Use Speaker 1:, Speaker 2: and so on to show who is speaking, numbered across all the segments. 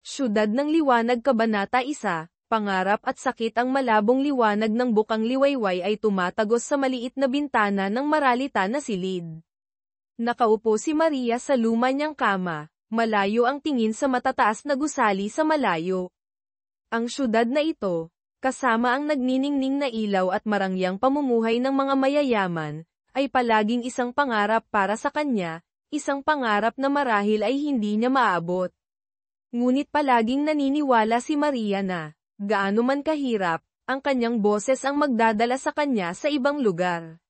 Speaker 1: Siyudad ng Liwanag Kabanata 1, Pangarap at sakit. Ang malabong liwanag ng bukang liwayway ay tumatagos sa maliit na bintana ng maralita na silid. Nakaupo si Maria sa luma niyang kama, malayo ang tingin sa matataas na gusali sa malayo. Ang siyudad na ito, kasama ang nagniningning na ilaw at marangyang pamumuhay ng mga mayayaman, ay palaging isang pangarap para sa kanya, isang pangarap na marahil ay hindi niya maabot. Ngunit palaging naniniwala si Maria na, gaano man kahirap, ang kanyang boses ang magdadala sa kanya sa ibang lugar.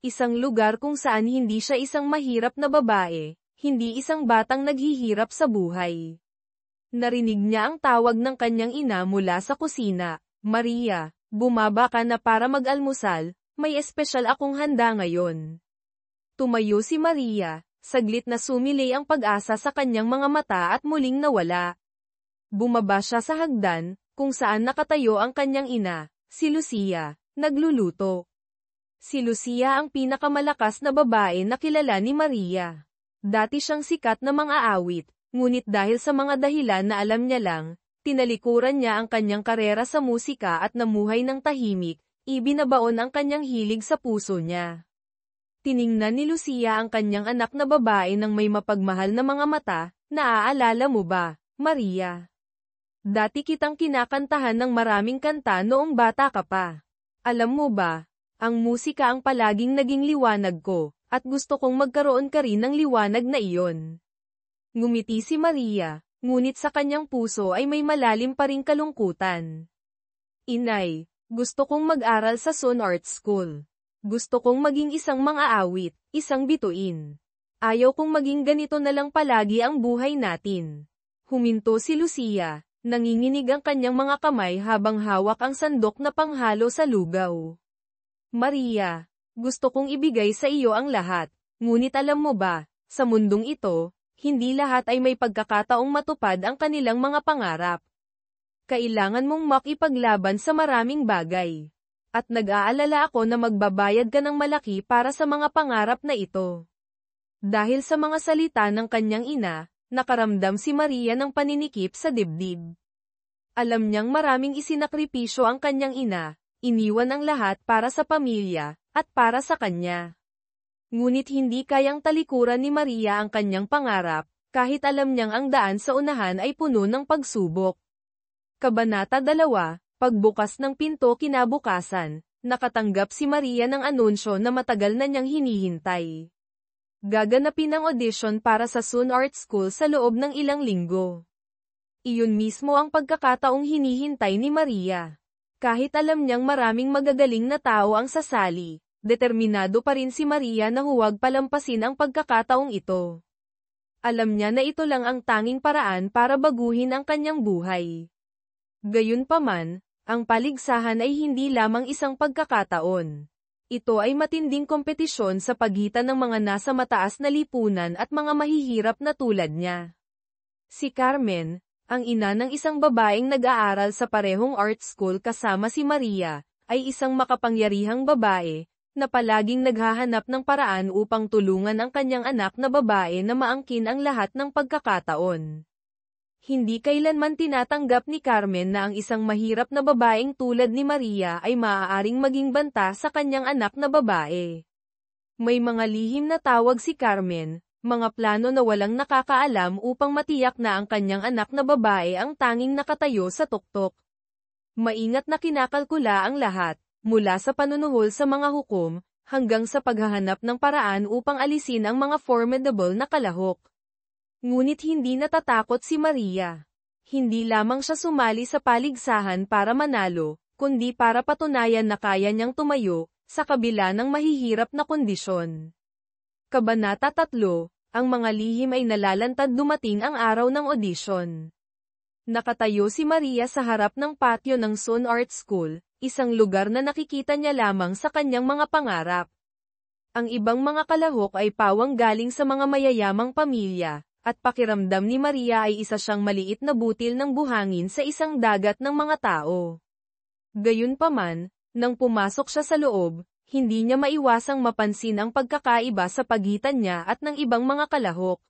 Speaker 1: Isang lugar kung saan hindi siya isang mahirap na babae, hindi isang batang naghihirap sa buhay. Narinig niya ang tawag ng kanyang ina mula sa kusina, "Maria, bumaba ka na para mag-almusal, may espesyal akong handa ngayon." Tumayo si Maria. Saglit na sumilay ang pag-asa sa kanyang mga mata at muling nawala. Bumaba siya sa hagdan, kung saan nakatayo ang kanyang ina, si Lucia, nagluluto. Si Lucia ang pinakamalakas na babae na kilala ni Maria. Dati siyang sikat na mang-aawit, ngunit dahil sa mga dahilan na alam niya lang, tinalikuran niya ang kanyang karera sa musika at namuhay ng tahimik, ibinabaon ang kanyang hilig sa puso niya. Tiningnan ni Lucia ang kanyang anak na babae ng may mapagmahal na mga mata. "Naaalala mo ba, Maria? Dati kitang kinakantahan ng maraming kanta noong bata ka pa. Alam mo ba, ang musika ang palaging naging liwanag ko, at gusto kong magkaroon ka rin ng liwanag na iyon." Ngumiti si Maria, ngunit sa kanyang puso ay may malalim pa ring kalungkutan. "Inay, gusto kong mag-aral sa Sun Art School. Gusto kong maging isang mang-aawit, isang bituin. Ayaw kong maging ganito na lang palagi ang buhay natin." Huminto si Lucia, nanginginig ang kanyang mga kamay habang hawak ang sandok na panghalo sa lugaw. "Maria, gusto kong ibigay sa iyo ang lahat, ngunit alam mo ba, sa mundong ito, hindi lahat ay may pagkakataong matupad ang kanilang mga pangarap. Kailangan mong makipaglaban sa maraming bagay. At nag-aalala ako na magbabayad ka ng malaki para sa mga pangarap na ito." Dahil sa mga salita ng kanyang ina, nakaramdam si Maria ng paninikip sa dibdib. Alam niyang maraming isinakripisyo ang kanyang ina, iniwan ang lahat para sa pamilya, at para sa kanya. Ngunit hindi kayang talikuran ni Maria ang kanyang pangarap, kahit alam niyang ang daan sa unahan ay puno ng pagsubok. Kabanata 2, Pagbukas ng pinto. Kinabukasan, nakatanggap si Maria ng anunsyo na matagal na niyang hinihintay. Gaganapin ang audition para sa Sun Art School sa loob ng ilang linggo. Iyon mismo ang pagkakataong hinihintay ni Maria. Kahit alam niyang maraming magagaling na tao ang sasali, determinado pa rin si Maria na huwag palampasin ang pagkakataong ito. Alam niya na ito lang ang tanging paraan para baguhin ang kanyang buhay. Gayunpaman, ang paligsahan ay hindi lamang isang pagkakataon. Ito ay matinding kompetisyon sa pagitan ng mga nasa mataas na lipunan at mga mahihirap na tulad niya. Si Carmen, ang ina ng isang babaeng nag-aaral sa parehong art school kasama si Maria, ay isang makapangyarihang babae, na palaging naghahanap ng paraan upang tulungan ang kanyang anak na babae na maangkin ang lahat ng pagkakataon. Hindi kailanman tinatanggap ni Carmen na ang isang mahirap na babaeng tulad ni Maria ay maaaring maging banta sa kanyang anak na babae. May mga lihim na tawag si Carmen, mga plano na walang nakakaalam upang matiyak na ang kanyang anak na babae ang tanging nakatayo sa tuktok. Maingat na kinakalkula ang lahat, mula sa panunuhol sa mga hukom, hanggang sa paghahanap ng paraan upang alisin ang mga formidable na kalahok. Ngunit hindi natatakot si Maria. Hindi lamang siya sumali sa paligsahan para manalo, kundi para patunayan na kaya niyang tumayo, sa kabila ng mahihirap na kondisyon. Kabanata 3, Ang mga lihim ay nalalantad. Dumating ang araw ng audition. Nakatayo si Maria sa harap ng patio ng Sun Art School, isang lugar na nakikita niya lamang sa kanyang mga pangarap. Ang ibang mga kalahok ay pawang galing sa mga mayayamang pamilya, at pakiramdam ni Maria ay isa siyang maliit na butil ng buhangin sa isang dagat ng mga tao. Gayunpaman, nang pumasok siya sa loob, hindi niya maiwasang mapansin ang pagkakaiba sa pagitan niya at ng ibang mga kalahok.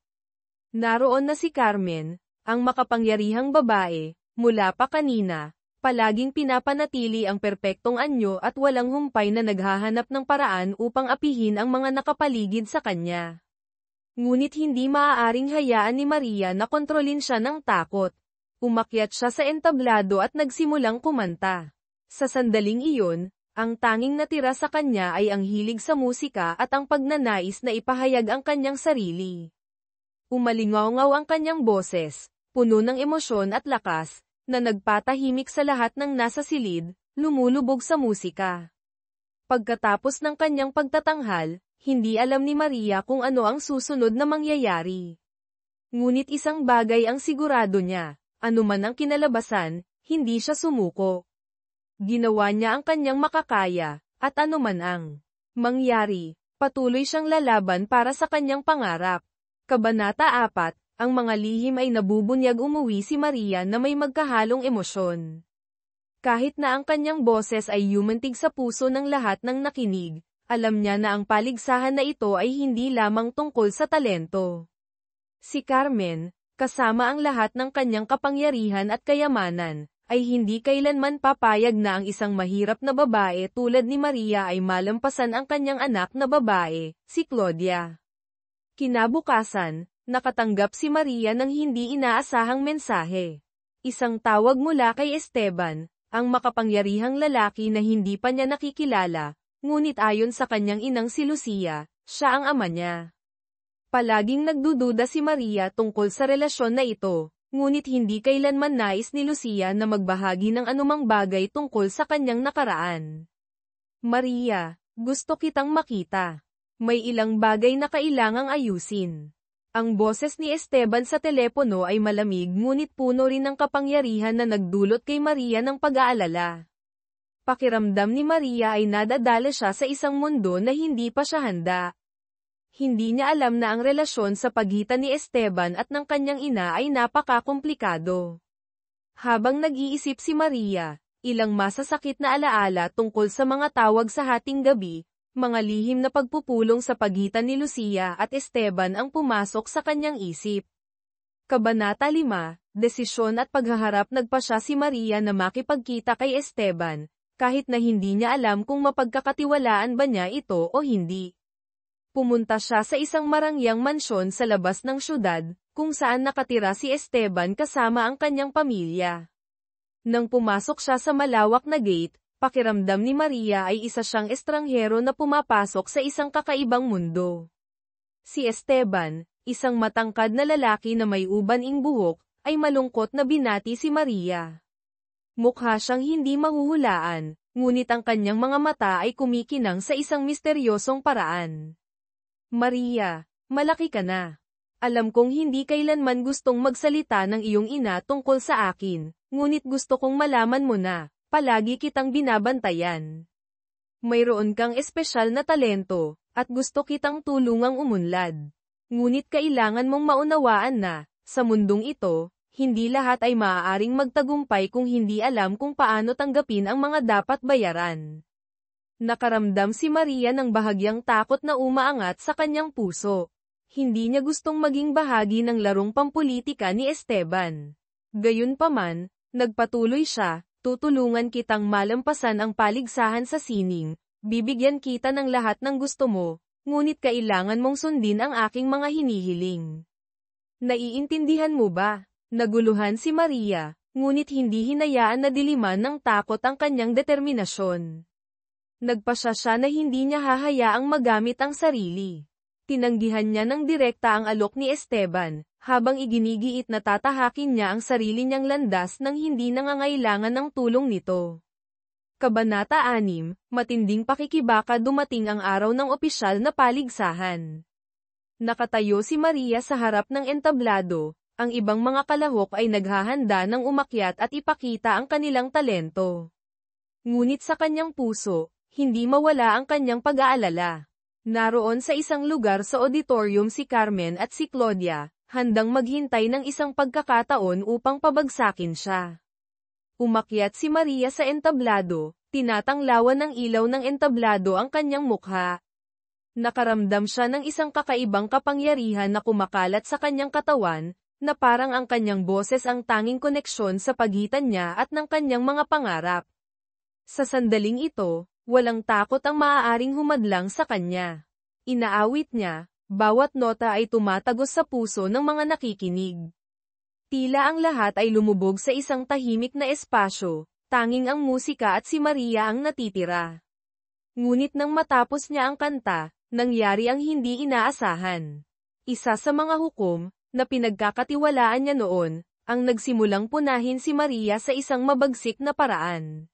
Speaker 1: Naroon na si Carmen, Ang makapangyarihang babae, mula pa kanina, palaging pinapanatili ang perpektong anyo at walang humpay na naghahanap ng paraan upang apihin ang mga nakapaligid sa kanya. Ngunit hindi maaaring hayaan ni Maria na kontrolin siya ng takot. Umakyat siya sa entablado at nagsimulang kumanta. Sa sandaling iyon, ang tanging natira sa kanya ay ang hilig sa musika at ang pagnanais na ipahayag ang kanyang sarili. Umalingaw-ngaw ang kanyang boses, puno ng emosyon at lakas, na nagpatahimik sa lahat ng nasa silid, lumulubog sa musika. Pagkatapos ng kanyang pagtatanghal, hindi alam ni Maria kung ano ang susunod na mangyayari. Ngunit isang bagay ang sigurado niya, anuman ang kinalabasan, hindi siya sumuko. Ginawa niya ang kanyang makakaya, at anuman ang mangyari, patuloy siyang lalaban para sa kanyang pangarap. Kabanata 4, ang mga lihim ay nabubunyag. Umuwi si Maria na may magkahalong emosyon. Kahit na ang kanyang boses ay yumantig sa puso ng lahat ng nakinig, alam niya na ang paligsahan na ito ay hindi lamang tungkol sa talento. Si Carmen, kasama ang lahat ng kanyang kapangyarihan at kayamanan, ay hindi kailanman papayag na ang isang mahirap na babae tulad ni Maria ay malampasan ang kanyang anak na babae, si Claudia. Kinabukasan, nakatanggap si Maria ng hindi inaasahang mensahe. Isang tawag mula kay Esteban, ang makapangyarihang lalaki na hindi pa niya nakikilala, ngunit ayon sa kanyang inang si Lucia, siya ang ama niya. Palaging nagdududa si Maria tungkol sa relasyon na ito, ngunit hindi kailanman nais ni Lucia na magbahagi ng anumang bagay tungkol sa kanyang nakaraan. Maria, gusto kitang makita. May ilang bagay na kailangang ayusin. Ang boses ni Esteban sa telepono ay malamig ngunit puno rin ng kapangyarihan na nagdulot kay Maria ng pag-aalala. Pakiramdam ni Maria ay nadadala siya sa isang mundo na hindi pa siya handa. Hindi niya alam na ang relasyon sa pagitan ni Esteban at ng kanyang ina ay napakakomplikado. Habang nag-iisip si Maria, ilang masasakit na alaala tungkol sa mga tawag sa hating gabi, mga lihim na pagpupulong sa pagitan ni Lucia at Esteban ang pumasok sa kanyang isip. Kabanata 5, Desisyon at paghaharap. Nagpasya si Maria na makipagkita kay Esteban, kahit na hindi niya alam kung mapagkakatiwalaan ba niya ito o hindi. Pumunta siya sa isang marangyang mansyon sa labas ng syudad, kung saan nakatira si Esteban kasama ang kanyang pamilya. Nang pumasok siya sa malawak na gate, pakiramdam ni Maria ay isa siyang estranghero na pumapasok sa isang kakaibang mundo. Si Esteban, isang matangkad na lalaki na may uban-ing buhok, ay malungkot na binati si Maria. Mukha siyang hindi mahuhulaan, ngunit ang kanyang mga mata ay kumikinang sa isang misteryosong paraan. Maria, malaki ka na. Alam kong hindi kailanman gustong magsalita ng iyong ina tungkol sa akin, ngunit gusto kong malaman mo na, palagi kitang binabantayan. Mayroon kang espesyal na talento, at gusto kitang tulungang umunlad. Ngunit kailangan mong maunawaan na, sa mundong ito, hindi lahat ay maaaring magtagumpay kung hindi alam kung paano tanggapin ang mga dapat bayaran. Nakaramdam si Maria ng bahagyang takot na umaangat sa kanyang puso. Hindi niya gustong maging bahagi ng larong pampulitika ni Esteban. Gayunpaman, nagpatuloy siya, tutulungan kitang malampasan ang paligsahan sa sining, bibigyan kita ng lahat ng gusto mo, ngunit kailangan mong sundin ang aking mga hinihiling. Naiintindihan mo ba? Naguluhan si Maria, ngunit hindi hinayaan na diliman ng takot ang kanyang determinasyon. Nagpasya siya na hindi niya hahayaang magamit ang sarili. Tinanggihan niya ng direkta ang alok ni Esteban, habang iginigiit na tatahakin niya ang sarili niyang landas nang hindi nangangailangan ng tulong nito. Kabanata 6, Matinding pakikibaka. Dumating ang araw ng opisyal na paligsahan. Nakatayo si Maria sa harap ng entablado. Ang ibang mga kalahok ay naghahanda ng umakyat at ipakita ang kanilang talento. Ngunit sa kanyang puso, hindi mawala ang kanyang pag-aalala. Naroon sa isang lugar sa auditorium si Carmen at si Claudia, handang maghintay ng isang pagkakataon upang pabagsakin siya. Umakyat si Maria sa entablado, tinatanglawan ng ilaw ng entablado ang kanyang mukha. Nakaramdam siya ng isang kakaibang kapangyarihan na kumakalat sa kanyang katawan, na parang ang kanyang boses ang tanging koneksyon sa pagitan niya at ng kanyang mga pangarap. Sa sandaling ito, walang takot ang maaaring humadlang sa kanya. Inaawit niya, bawat nota ay tumatagos sa puso ng mga nakikinig. Tila ang lahat ay lumubog sa isang tahimik na espasyo, tanging ang musika at si Maria ang natitira. Ngunit nang matapos niya ang kanta, nangyari ang hindi inaasahan. Isa sa mga hukom, na pinagkakatiwalaan niya noon, ang nagsimulang punahin si Maria sa isang mabagsik na paraan.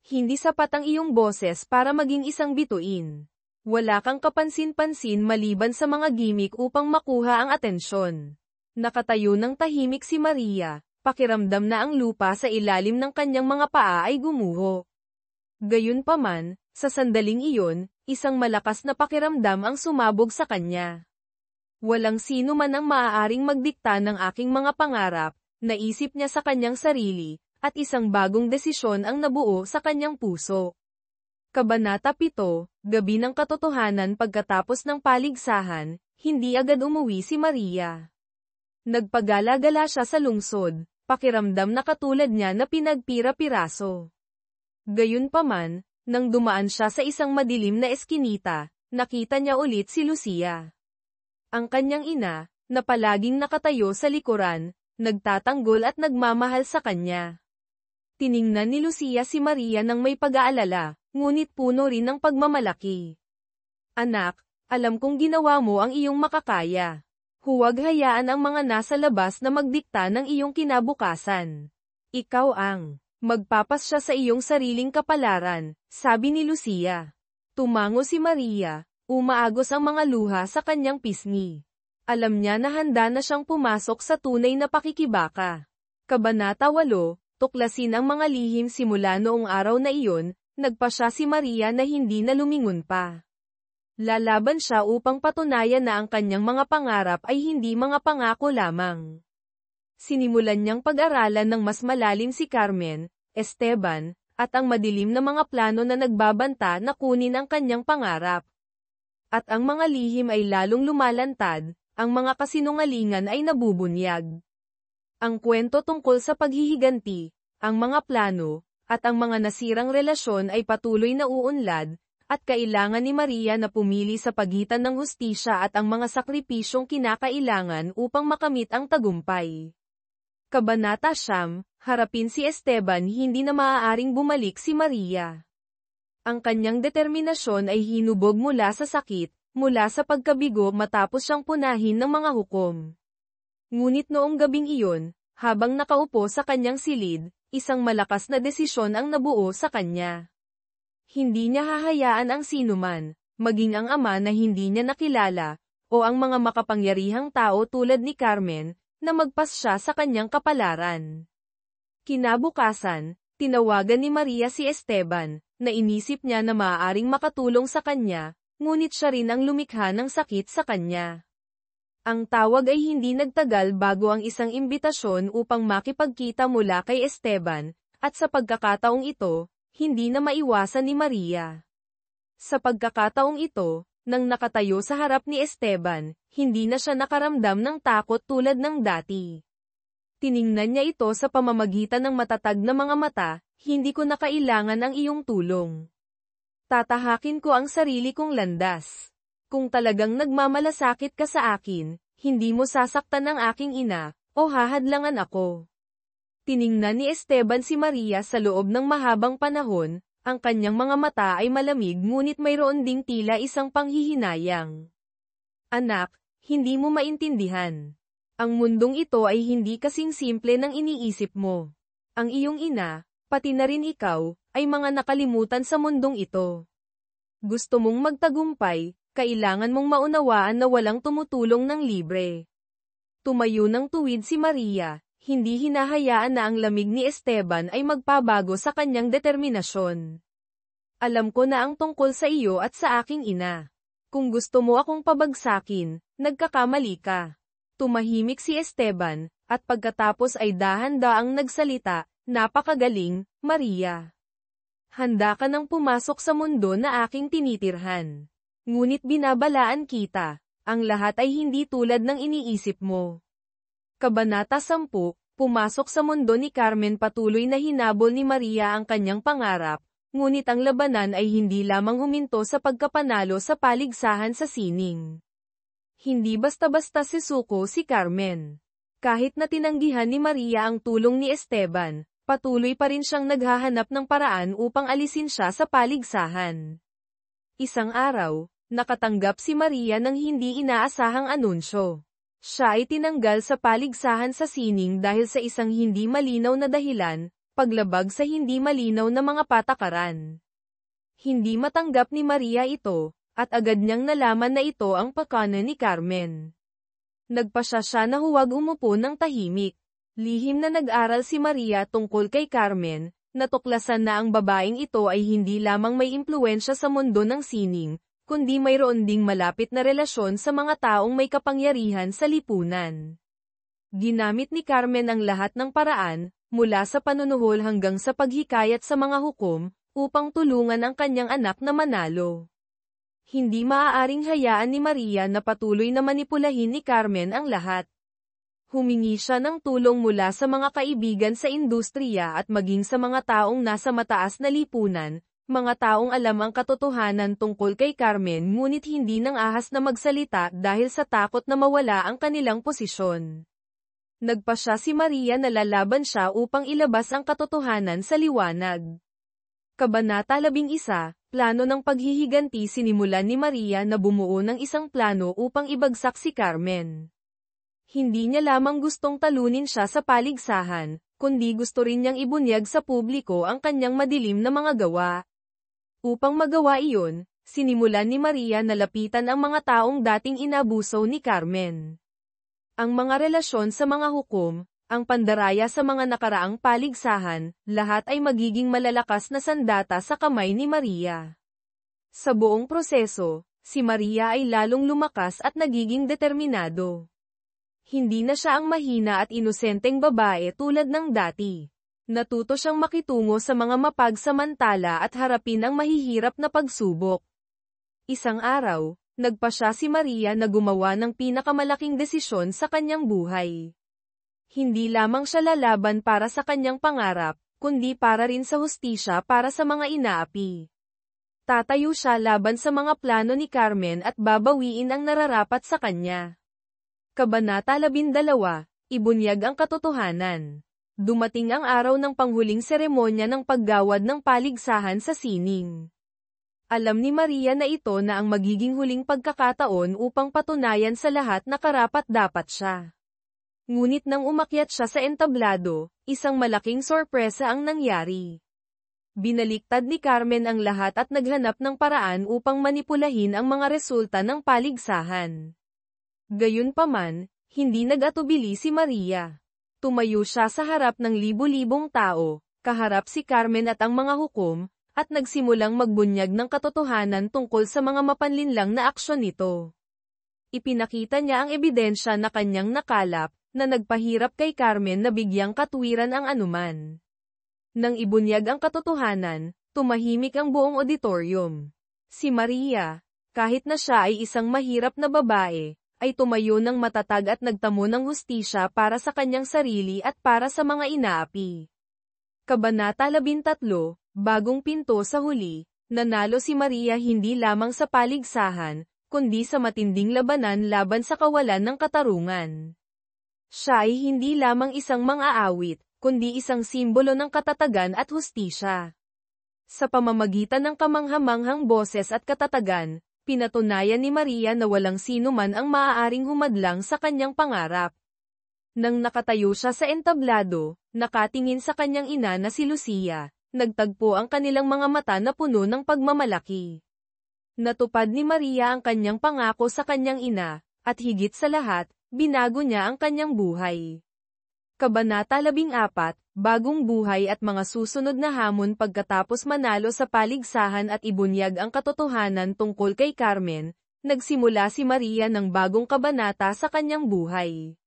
Speaker 1: Hindi sapat ang iyong boses para maging isang bituin. Wala kang kapansin-pansin maliban sa mga gimmick upang makuha ang atensyon. Nakatayo ng tahimik si Maria, pakiramdam na ang lupa sa ilalim ng kanyang mga paa ay gumuho. Gayunpaman, sa sandaling iyon, isang malakas na pakiramdam ang sumabog sa kanya. Walang sino man ang maaaring magdikta ng aking mga pangarap, naisip niya sa kanyang sarili, at isang bagong desisyon ang nabuo sa kanyang puso. Kabanata 7, Gabi ng Katotohanan. Pagkatapos ng paligsahan, hindi agad umuwi si Maria. Nagpagala-gala siya sa lungsod, pakiramdam na katulad niya na pinagpira-piraso. Gayunpaman, nang dumaan siya sa isang madilim na eskinita, nakita niya ulit si Lucia. Ang kanyang ina, na palaging nakatayo sa likuran, nagtatanggol at nagmamahal sa kanya. Tiningnan ni Lucia si Maria nang may pag-aalala, ngunit puno rin ng pagmamalaki. Anak, alam kong ginawa mo ang iyong makakaya. Huwag hayaan ang mga nasa labas na magdikta ng iyong kinabukasan. Ikaw ang magpapasya sa iyong sariling kapalaran, sabi ni Lucia. Tumango si Maria, umaagos ang mga luha sa kanyang pisngi. Alam niya na handa na siyang pumasok sa tunay na pakikibaka. Kabanata 8, Tuklasin ang mga lihim. Simula noong araw na iyon, nagpasya si Maria na hindi na lumingon pa. Lalaban siya upang patunayan na ang kanyang mga pangarap ay hindi mga pangako lamang. Sinimulan niyang pag-aralan ng mas malalim si Carmen, Esteban, at ang madilim na mga plano na nagbabanta na kunin ang kanyang pangarap. At ang mga lihim ay lalong lumalantad, ang mga kasinungalingan ay nabubunyag. Ang kwento tungkol sa paghihiganti, ang mga plano, at ang mga nasirang relasyon ay patuloy na uunlad, at kailangan ni Maria na pumili sa pagitan ng hustisya at ang mga sakripisyong kinakailangan upang makamit ang tagumpay. Kabanata 9, Harapin si Esteban. Hindi na maaaring bumalik si Maria. Ang kanyang determinasyon ay hinubog mula sa sakit, mula sa pagkabigo matapos siyang punahin ng mga hukom. Ngunit noong gabing iyon, habang nakaupo sa kanyang silid, isang malakas na desisyon ang nabuo sa kanya. Hindi niya hahayaan ang sinuman, maging ang ama na hindi niya nakilala, o ang mga makapangyarihang tao tulad ni Carmen, na magpasya sa kanyang kapalaran. Kinabukasan, tinawagan ni Maria si Esteban, na inisip niya na maaaring makatulong sa kanya, ngunit siya rin ang lumikha ng sakit sa kanya. Ang tawag ay hindi nagtagal bago ang isang imbitasyon upang makipagkita mula kay Esteban, at sa pagkakataong ito, hindi na maiwasan ni Maria. Sa pagkakataong ito, nang nakatayo sa harap ni Esteban, hindi na siya nakaramdam ng takot tulad ng dati. Tiningnan niya ito sa pamamagitan ng matatag na mga mata, hindi ko na kailangan ang iyong tulong. Tatahakin ko ang sarili kong landas. Kung talagang nagmamalasakit ka sa akin, hindi mo sasaktan ang aking ina, o hahadlangan ako. Tiningnan ni Esteban si Maria sa loob ng mahabang panahon, ang kanyang mga mata ay malamig ngunit mayroon ding tila isang panghihinayang. Anak, hindi mo maintindihan. Ang mundong ito ay hindi kasing simple ng iniisip mo. Ang iyong ina, pati na rin ikaw, ay mga nakalimutan sa mundong ito. Gusto mong magtagumpay, kailangan mong maunawaan na walang tumutulong ng libre. Tumayo ng tuwid si Maria, hindi hinahayaan na ang lamig ni Esteban ay magpabago sa kanyang determinasyon. Alam ko na ang tungkol sa iyo at sa aking ina. Kung gusto mo akong pabagsakin, nagkakamali ka. Tumahimik si Esteban, at pagkatapos ay dahan-daang nagsalita, napakagaling, Maria. Handa ka nang pumasok sa mundo na aking tinitirhan. Ngunit binabalaan kita, ang lahat ay hindi tulad ng iniisip mo. Kabanata 10, pumasok sa mundo ni Carmen. Patuloy na hinabol ni Maria ang kanyang pangarap, ngunit ang labanan ay hindi lamang huminto sa pagkapanalo sa paligsahan sa sining. Hindi basta-basta susuko si Carmen. Kahit na tinanggihan ni Maria ang tulong ni Esteban, patuloy pa rin siyang naghahanap ng paraan upang alisin siya sa paligsahan. Isang araw, nakatanggap si Maria ng hindi inaasahang anunsyo. Siya ay tinanggal sa paligsahan sa sining dahil sa isang hindi malinaw na dahilan, paglabag sa hindi malinaw na mga patakaran. Hindi matanggap ni Maria ito, at agad niyang nalaman na ito ang pakana ni Carmen. Nagpasya siya na huwag umupo ng tahimik. Lihim na nag-aral si Maria tungkol kay Carmen, natuklasan na ang babaeng ito ay hindi lamang may impluwensya sa mundo ng sining, kundi mayroon ding malapit na relasyon sa mga taong may kapangyarihan sa lipunan. Ginamit ni Carmen ang lahat ng paraan, mula sa panunuhol hanggang sa paghikayat sa mga hukom, upang tulungan ang kanyang anak na manalo. Hindi maaaring hayaan ni Maria na patuloy na manipulahin ni Carmen ang lahat. Humingi siya ng tulong mula sa mga kaibigan sa industriya at maging sa mga taong nasa mataas na lipunan, mga taong alam ang katotohanan tungkol kay Carmen ngunit hindi nang ahas na magsalita dahil sa takot na mawala ang kanilang posisyon. Nagpasya si Maria na lalaban siya upang ilabas ang katotohanan sa liwanag. Kabanata 11, plano ng paghihiganti. Sinimulan ni Maria na bumuo ng isang plano upang ibagsak si Carmen. Hindi niya lamang gustong talunin siya sa paligsahan, kundi gusto rin niyang ibunyag sa publiko ang kanyang madilim na mga gawa. Upang magawa iyon, sinimulan ni Maria na lapitan ang mga taong dating inabuso ni Carmen. Ang mga relasyon sa mga hukom, ang pandaraya sa mga nakaraang paligsahan, lahat ay magiging malalakas na sandata sa kamay ni Maria. Sa buong proseso, si Maria ay lalong lumakas at nagiging determinado. Hindi na siya ang mahina at inosenteng babae tulad ng dati. Natuto siyang makitungo sa mga mapagsamantala at harapin ang mahihirap na pagsubok. Isang araw, nagpasya si Maria na gumawa ng pinakamalaking desisyon sa kanyang buhay. Hindi lamang siya lalaban para sa kanyang pangarap, kundi para rin sa hustisya para sa mga inaapi. Tatayo siya laban sa mga plano ni Carmen at babawiin ang nararapat sa kanya. Kabanata 12, ibunyag ang katotohanan. Dumating ang araw ng panghuling seremonya ng paggawad ng paligsahan sa sining. Alam ni Maria na ito na ang magiging huling pagkakataon upang patunayan sa lahat na karapat-dapat siya. Ngunit nang umakyat siya sa entablado, isang malaking sorpresa ang nangyari. Binaliktad ni Carmen ang lahat at naghanap ng paraan upang manipulahin ang mga resulta ng paligsahan. Gayunpaman, hindi nag-atubili si Maria. Tumayo siya sa harap ng libu-libong tao, kaharap si Carmen at ang mga hukom, at nagsimulang magbunyag ng katotohanan tungkol sa mga mapanlinlang na aksyon nito. Ipinakita niya ang ebidensya na kanyang nakalap, na nagpahirap kay Carmen na bigyang katwiran ang anuman. Nang ibunyag ang katotohanan, tumahimik ang buong auditorium. Si Maria, kahit na siya ay isang mahirap na babae, ay tumayo ng matatag at nagtamo ng hustisya para sa kanyang sarili at para sa mga inaapi. Kabanata 13, bagong pinto sa huli, nanalo si Maria hindi lamang sa paligsahan, kundi sa matinding labanan laban sa kawalan ng katarungan. Siya ay hindi lamang isang mang-aawit, kundi isang simbolo ng katatagan at hustisya. Sa pamamagitan ng kamanghamanghang boses at katatagan, pinatunayan ni Maria na walang sino man ang maaaring humadlang sa kanyang pangarap. Nang nakatayo siya sa entablado, nakatingin sa kanyang ina na si Lucia, nagtagpo ang kanilang mga mata na puno ng pagmamalaki. Natupad ni Maria ang kanyang pangako sa kanyang ina, at higit sa lahat, binago niya ang kanyang buhay. Kabanata 14, bagong buhay at mga susunod na hamon. Pagkatapos manalo sa paligsahan at ibunyag ang katotohanan tungkol kay Carmen, nagsimula si Maria ng bagong kabanata sa kanyang buhay.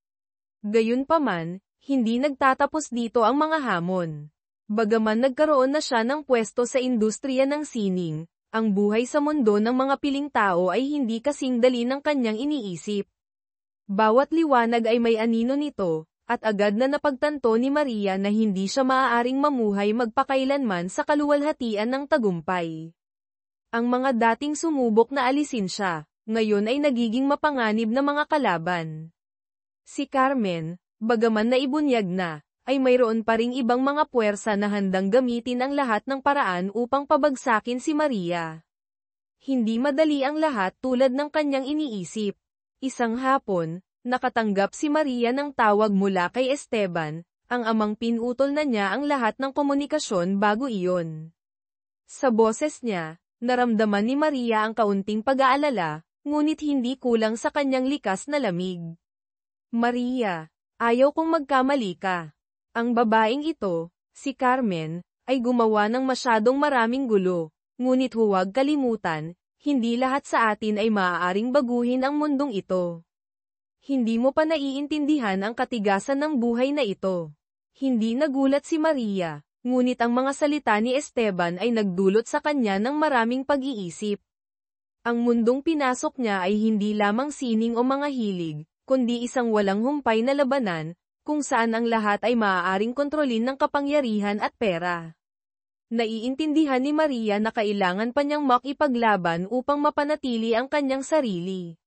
Speaker 1: Gayunpaman, hindi nagtatapos dito ang mga hamon. Bagaman nagkaroon na siya ng pwesto sa industriya ng sining, ang buhay sa mundo ng mga piling tao ay hindi kasing dali ng kanyang iniisip. Bawat liwanag ay may anino nito, at agad na napagtanto ni Maria na hindi siya maaaring mamuhay magpakailanman sa kaluwalhatian ng tagumpay. Ang mga dating sumubok na alisin siya, ngayon ay nagiging mapanganib na mga kalaban. Si Carmen, bagaman naibunyag na, ay mayroon pa ring ibang mga puwersa na handang gamitin ang lahat ng paraan upang pabagsakin si Maria. Hindi madali ang lahat tulad ng kanyang iniisip. Isang hapon, nakatanggap si Maria ng tawag mula kay Esteban, ang amang pinutol na niya ang lahat ng komunikasyon bago iyon. Sa boses niya, naramdaman ni Maria ang kaunting pag-aalala, ngunit hindi kulang sa kanyang likas na lamig. Maria, ayaw kong magkamali ka. Ang babaeng ito, si Carmen, ay gumawa ng masyadong maraming gulo, ngunit huwag kalimutan, hindi lahat sa atin ay maaaring baguhin ang mundong ito. Hindi mo pa naiintindihan ang katigasan ng buhay na ito. Hindi nagulat si Maria, ngunit ang mga salita ni Esteban ay nagdulot sa kanya ng maraming pag-iisip. Ang mundong pinasok niya ay hindi lamang sining o mga hilig, kundi isang walang humpay na labanan, kung saan ang lahat ay maaaring kontrolin ng kapangyarihan at pera. Naiintindihan ni Maria na kailangan pa niyang makipaglaban upang mapanatili ang kanyang sarili.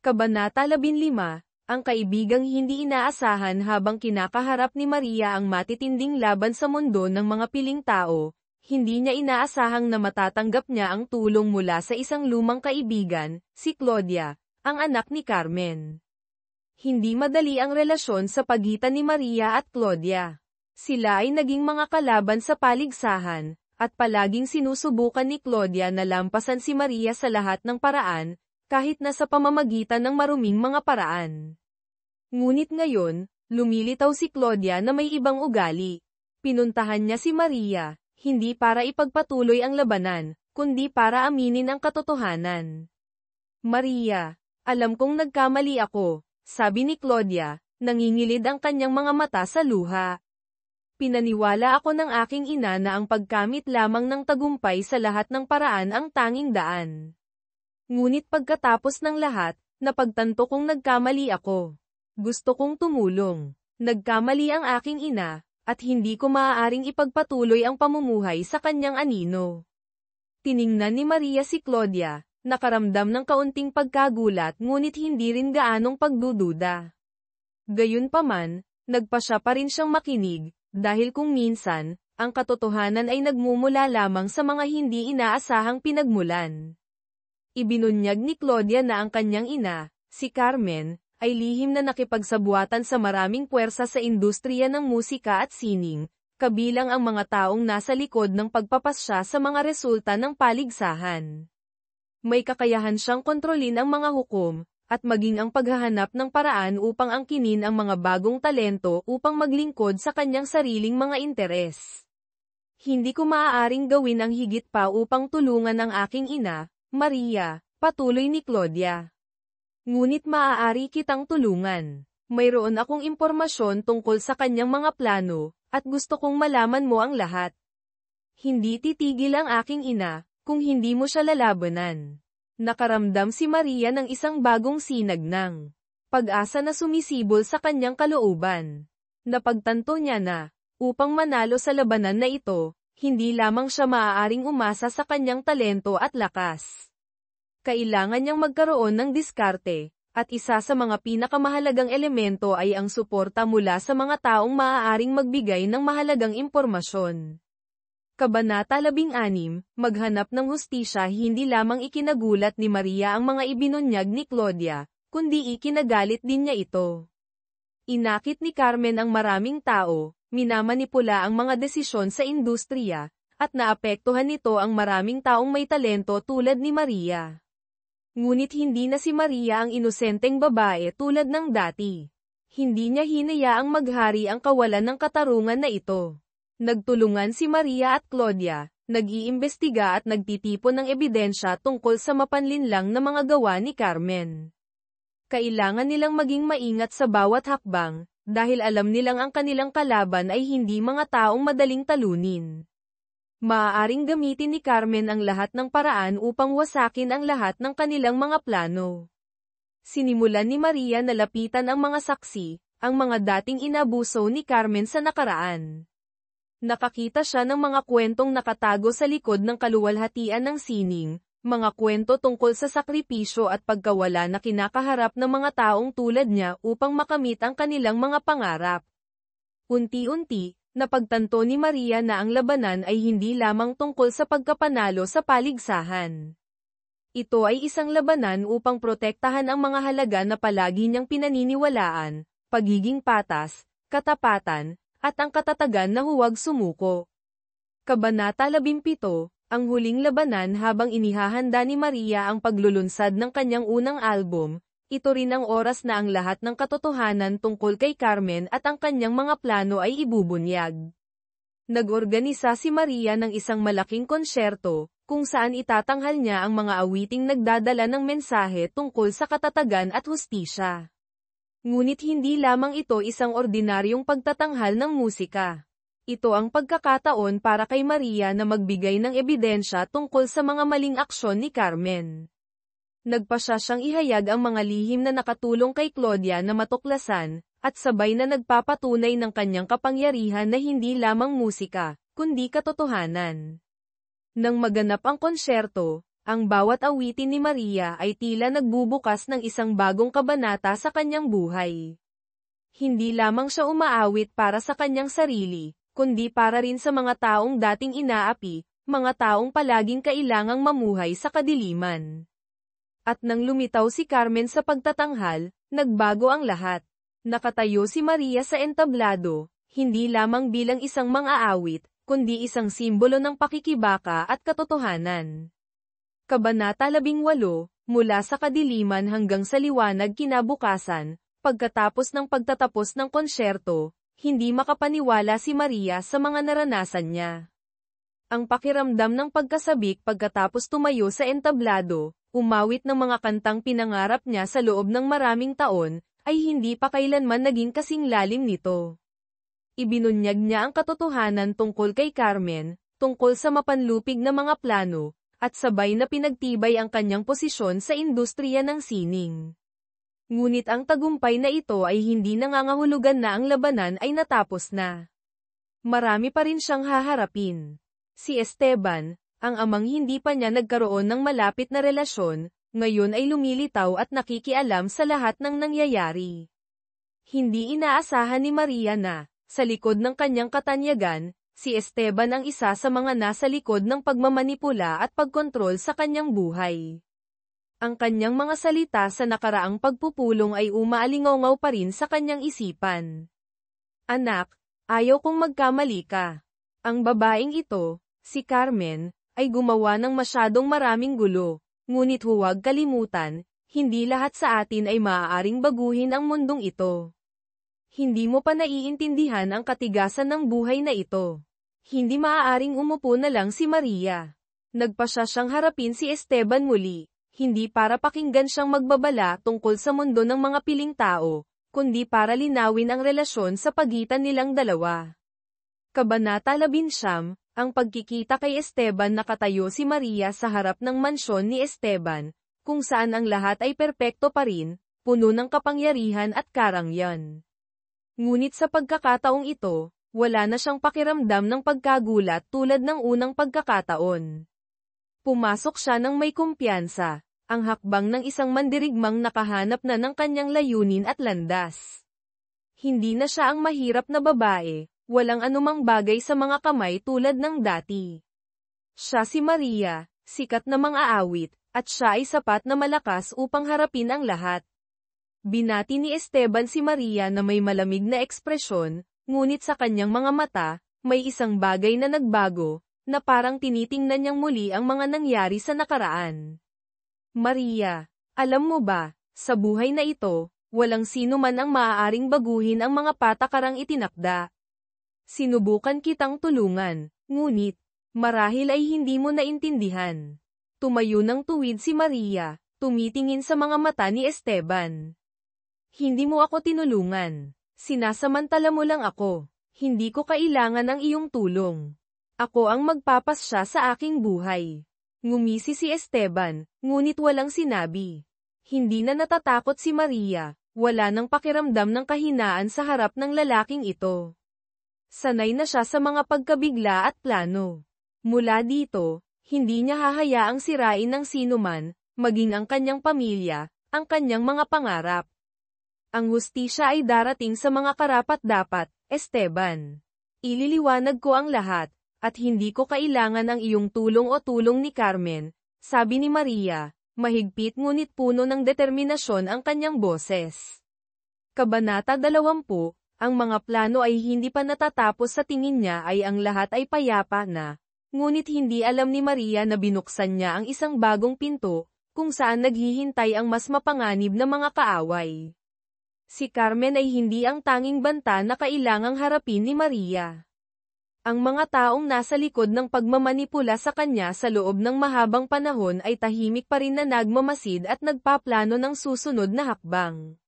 Speaker 1: Kabanata 15, ang kaibigang hindi inaasahan. Habang kinakaharap ni Maria ang matitinding laban sa mundo ng mga piling tao, hindi niya inaasahang na matatanggap niya ang tulong mula sa isang lumang kaibigan, si Claudia, ang anak ni Carmen. Hindi madali ang relasyon sa pagitan ni Maria at Claudia. Sila ay naging mga kalaban sa paligsahan, at palaging sinusubukan ni Claudia na lampasan si Maria sa lahat ng paraan, kahit na sa pamamagitan ng maruming mga paraan. Ngunit ngayon, lumilitaw si Claudia na may ibang ugali. Pinuntahan niya si Maria, hindi para ipagpatuloy ang labanan, kundi para aminin ang katotohanan. Maria, alam kong nagkamali ako, sabi ni Claudia, nangingilid ang kanyang mga mata sa luha. Pinaniwala ako ng aking ina na ang pagkamit lamang ng tagumpay sa lahat ng paraan ang tanging daan. Ngunit pagkatapos ng lahat, napagtanto kong nagkamali ako. Gusto kong tumulong. Nagkamali ang aking ina, at hindi ko maaaring ipagpatuloy ang pamumuhay sa kanyang anino. Tiningnan ni Maria si Claudia, nakaramdam ng kaunting pagkagulat ngunit hindi rin gaanong pagdududa. Gayunpaman, nagpasya pa rin siyang makinig, dahil kung minsan, ang katotohanan ay nagmumula lamang sa mga hindi inaasahang pinagmulan. Ibinunyag ni Claudia na ang kanyang ina, si Carmen, ay lihim na nakipagsabuatan sa maraming puwersa sa industriya ng musika at sining, kabilang ang mga taong nasa likod ng pagpapasya sa mga resulta ng paligsahan. May kakayahan siyang kontrolin ang mga hukom, at maging ang paghahanap ng paraan upang angkinin ang mga bagong talento upang maglingkod sa kanyang sariling mga interes. Hindi ko maaaring gawin ang higit pa upang tulungan ang aking ina, Maria, patuloy ni Claudia. Ngunit maaari kitang tulungan. Mayroon akong impormasyon tungkol sa kanyang mga plano, at gusto kong malaman mo ang lahat. Hindi titigil ang aking ina, kung hindi mo siya lalabanan. Nakaramdam si Maria ng isang bagong sinag ng pag-asa na sumisibol sa kanyang kalooban. Napagtanto niya na, upang manalo sa labanan na ito, hindi lamang siya maaaring umasa sa kanyang talento at lakas. Kailangan niyang magkaroon ng diskarte, at isa sa mga pinakamahalagang elemento ay ang suporta mula sa mga taong maaaring magbigay ng mahalagang impormasyon. Kabanata 16, maghanap ng hustisya. Hindi lamang ikinagulat ni Maria ang mga ibinunyag ni Claudia, kundi ikinagalit din niya ito. Inakit ni Carmen ang maraming tao, minamanipula ang mga desisyon sa industriya, at naapektuhan nito ang maraming taong may talento tulad ni Maria. Ngunit hindi na si Maria ang inosenteng babae tulad ng dati. Hindi niya hinayaang maghari ang kawalan ng katarungan na ito. Nagtulungan si Maria at Claudia, nag-iimbestiga at nagtitipon ng ebidensya tungkol sa mapanlinlang na mga gawa ni Carmen. Kailangan nilang maging maingat sa bawat hakbang, dahil alam nilang ang kanilang kalaban ay hindi mga taong madaling talunin. Maaaring gamitin ni Carmen ang lahat ng paraan upang wasakin ang lahat ng kanilang mga plano. Sinimulan ni Maria na lapitan ang mga saksi, ang mga dating inabuso ni Carmen sa nakaraan. Nakakita siya ng mga kwentong nakatago sa likod ng kaluwalhatian ng sining, mga kwento tungkol sa sakripisyo at pagkawala na kinakaharap ng mga taong tulad niya upang makamit ang kanilang mga pangarap. Unti-unti, napagtanto ni Maria na ang labanan ay hindi lamang tungkol sa pagkapanalo sa paligsahan. Ito ay isang labanan upang protektahan ang mga halaga na palagi niyang pinaniniwalaan, pagiging patas, katapatan, at ang katatagan na huwag sumuko. Kabanata 17, ang huling labanan. Habang inihahanda ni Maria ang paglulunsad ng kanyang unang album, ito rin ang oras na ang lahat ng katotohanan tungkol kay Carmen at ang kanyang mga plano ay ibubunyag. Nag-organisa si Maria ng isang malaking konsyerto, kung saan itatanghal niya ang mga awiting nagdadala ng mensahe tungkol sa katatagan at hustisya. Ngunit hindi lamang ito isang ordinaryong pagtatanghal ng musika. Ito ang pagkakataon para kay Maria na magbigay ng ebidensya tungkol sa mga maling aksyon ni Carmen. Nagpasya siyang ihayag ang mga lihim na nakatulong kay Claudia na matuklasan, at sabay na nagpapatunay ng kanyang kapangyarihan na hindi lamang musika, kundi katotohanan. Nang maganap ang konsyerto, ang bawat awitin ni Maria ay tila nagbubukas ng isang bagong kabanata sa kanyang buhay. Hindi lamang siya umaawit para sa kanyang sarili, kundi para rin sa mga taong dating inaapi, mga taong palaging kailangang mamuhay sa kadiliman. At nang lumitaw si Carmen sa pagtatanghal, nagbago ang lahat. Nakatayo si Maria sa entablado, hindi lamang bilang isang mang-aawit, kundi isang simbolo ng pakikibaka at katotohanan. Kabanata 18, mula sa kadiliman hanggang sa liwanag. Kinabukasan, pagkatapos ng pagtatapos ng konsyerto, hindi makapaniwala si Maria sa mga naranasan niya. Ang pakiramdam ng pagkasabik pagkatapos tumayo sa entablado, umawit ng mga kantang pinangarap niya sa loob ng maraming taon, ay hindi pa kailanman naging kasing lalim nito. Ibinunyag niya ang katotohanan tungkol kay Carmen, tungkol sa mapanlupig na mga plano, at sabay na pinagtibay ang kanyang posisyon sa industriya ng sining. Ngunit ang tagumpay na ito ay hindi nangangahulugan na ang labanan ay natapos na. Marami pa rin siyang haharapin. Si Esteban, ang amang hindi pa niya nagkaroon ng malapit na relasyon, ngayon ay lumilitaw at nakikialam sa lahat ng nangyayari. Hindi inaasahan ni Maria na, sa likod ng kanyang katanyagan, si Esteban ang isa sa mga nasa likod ng pagmamanipula at pagkontrol sa kanyang buhay. Ang kanyang mga salita sa nakaraang pagpupulong ay umaalingaw pa rin sa kanyang isipan. Anak, ayaw kong magkamali ka. Ang babaeng ito, si Carmen, ay gumawa ng masyadong maraming gulo, ngunit huwag kalimutan, hindi lahat sa atin ay maaaring baguhin ang mundong ito. Hindi mo pa naiintindihan ang katigasan ng buhay na ito. Hindi maaaring umupo na lang si Maria. Nagpasya siyang harapin si Esteban muli. Hindi para pakinggan siyang magbabala tungkol sa mundo ng mga piling tao, kundi para linawin ang relasyon sa pagitan nilang dalawa. Kabanata 19, ang pagkikita kay Esteban. Nakatayo si Maria sa harap ng mansyon ni Esteban, kung saan ang lahat ay perpekto pa rin, puno ng kapangyarihan at karangyaan. Ngunit sa pagkakataong ito, wala na siyang pakiramdam ng pagkagulat tulad ng unang pagkakataon. Pumasok siya ng may kumpiyansa, ang hakbang ng isang mandirigmang nakahanap na ng kanyang layunin at landas. Hindi na siya ang mahirap na babae, walang anumang bagay sa mga kamay tulad ng dati. Siya si Maria, sikat na mang-aawit, at siya ay sapat na malakas upang harapin ang lahat. Binati ni Esteban si Maria na may malamig na ekspresyon, ngunit sa kanyang mga mata, may isang bagay na nagbago, na parang tinitingnan niyang muli ang mga nangyari sa nakaraan. Maria, alam mo ba, sa buhay na ito, walang sino man ang maaaring baguhin ang mga patakarang itinakda. Sinubukan kitang tulungan, ngunit, marahil ay hindi mo naintindihan. Tumayo ng tuwid si Maria, tumitingin sa mga mata ni Esteban. Hindi mo ako tinulungan. Sinasamantala mo lang ako. Hindi ko kailangan ang iyong tulong. Ako ang magpapasya sa aking buhay. Ngumisi si Esteban, ngunit walang sinabi. Hindi na natatakot si Maria, wala nang pakiramdam ng kahinaan sa harap ng lalaking ito. Sanay na siya sa mga pagkabigla at plano. Mula dito, hindi niya hahayaang sirain ng sinuman, maging ang kanyang pamilya, ang kanyang mga pangarap. Ang hustisya ay darating sa mga karapat-dapat, Esteban. Ililiwanag ko ang lahat, at hindi ko kailangan ang iyong tulong o tulong ni Carmen, sabi ni Maria, mahigpit ngunit puno ng determinasyon ang kanyang boses. Kabanata 20, ang mga plano ay hindi pa natatapos sa tingin niya ay ang lahat ay payapa na, ngunit hindi alam ni Maria na binuksan niya ang isang bagong pinto, kung saan naghihintay ang mas mapanganib na mga kaaway. Si Carmen ay hindi ang tanging banta na kailangang harapin ni Maria. Ang mga taong nasa likod ng pagmamanipula sa kanya sa loob ng mahabang panahon ay tahimik pa rin na nagmamasid at nagpaplano ng susunod na hakbang.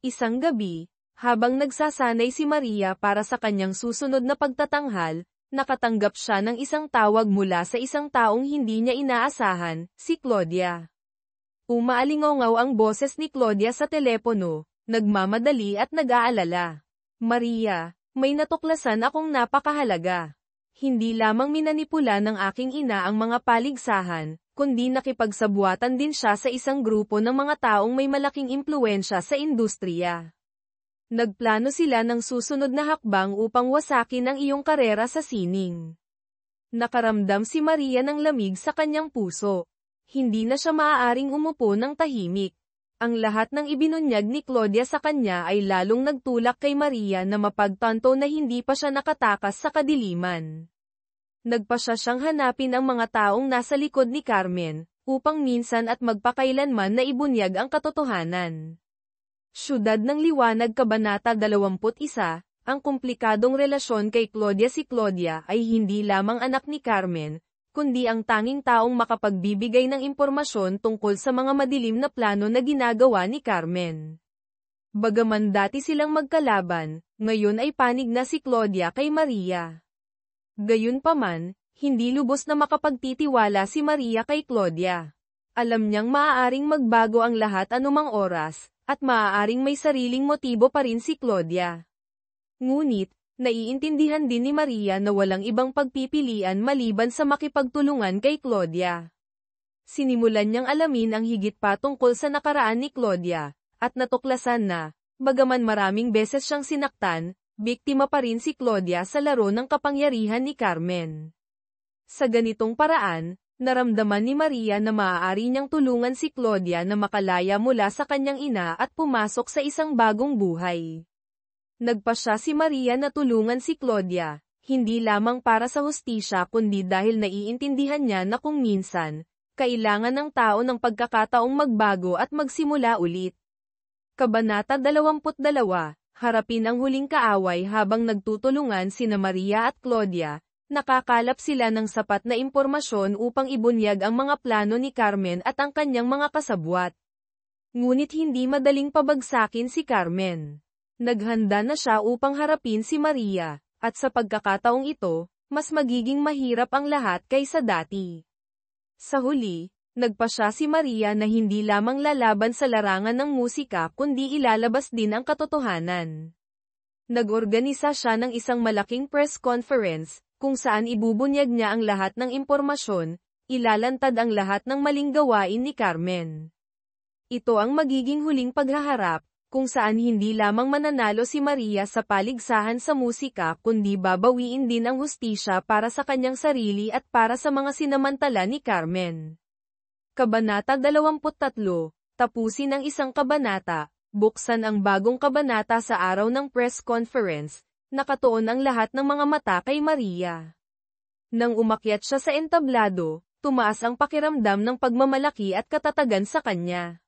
Speaker 1: Isang gabi, habang nagsasanay si Maria para sa kanyang susunod na pagtatanghal, nakatanggap siya ng isang tawag mula sa isang taong hindi niya inaasahan, si Claudia. Umaalingaw ang boses ni Claudia sa telepono, nagmamadali at nag-aalala. Maria, may natuklasan akong napakahalaga. Hindi lamang minanipula ng aking ina ang mga paligsahan, kundi nakipagsabuatan din siya sa isang grupo ng mga taong may malaking impluwensya sa industriya. Nagplano sila ng susunod na hakbang upang wasakin ang iyong karera sa sining. Nakaramdam si Maria ng lamig sa kanyang puso. Hindi na siya maaaring umupo ng tahimik. Ang lahat ng ibinunyag ni Claudia sa kanya ay lalong nagtulak kay Maria na mapagtanto na hindi pa siya nakatakas sa kadiliman. Nagpasya siyang hanapin ang mga taong nasa likod ni Carmen, upang minsan at magpakailanman na ibunyag ang katotohanan. Siyudad ng Liwanag Kabanata 21, ang komplikadong relasyon kay Claudia. Si Claudia ay hindi lamang anak ni Carmen, kundi ang tanging taong makapagbibigay ng impormasyon tungkol sa mga madilim na plano na ginagawa ni Carmen. Bagaman dati silang magkalaban, ngayon ay panig na si Claudia kay Maria. Gayunpaman, hindi lubos na makapagtitiwala si Maria kay Claudia. Alam niyang maaaring magbago ang lahat anumang oras, at maaaring may sariling motibo pa rin si Claudia. Ngunit, naiintindihan din ni Maria na walang ibang pagpipilian maliban sa makipagtulungan kay Claudia. Sinimulan niyang alamin ang higit pa tungkol sa nakaraan ni Claudia, at natuklasan na, bagaman maraming beses siyang sinaktan, biktima pa rin si Claudia sa laro ng kapangyarihan ni Carmen. Sa ganitong paraan, naramdaman ni Maria na maaari niyang tulungan si Claudia na makalaya mula sa kanyang ina at pumasok sa isang bagong buhay. Nagpasya si Maria na tulungan si Claudia, hindi lamang para sa hustisya kundi dahil naiintindihan niya na kung minsan, kailangan ng tao ng pagkakataong magbago at magsimula ulit. Kabanata 22, harapin ang huling kaaway. Habang nagtutulungan sina Maria at Claudia, nakakalap sila ng sapat na impormasyon upang ibunyag ang mga plano ni Carmen at ang kanyang mga kasabwat. Ngunit hindi madaling pabagsakin si Carmen. Naghanda na siya upang harapin si Maria, at sa pagkakataong ito, mas magiging mahirap ang lahat kaysa dati. Sa huli, nagpasya si Maria na hindi lamang lalaban sa larangan ng musika kundi ilalabas din ang katotohanan. Nag-organisa siya ng isang malaking press conference, kung saan ibubunyag niya ang lahat ng impormasyon, ilalantad ang lahat ng maling gawain ni Carmen. Ito ang magiging huling paghaharap, kung saan hindi lamang mananalo si Maria sa paligsahan sa musika kundi babawiin din ang hustisya para sa kanyang sarili at para sa mga sinamantala ni Carmen. Kabanata 23, tapusin ang isang kabanata, buksan ang bagong kabanata. Sa araw ng press conference, nakatuon ang lahat ng mga mata kay Maria. Nang umakyat siya sa entablado, tumaas ang pakiramdam ng pagmamalaki at katatagan sa kanya.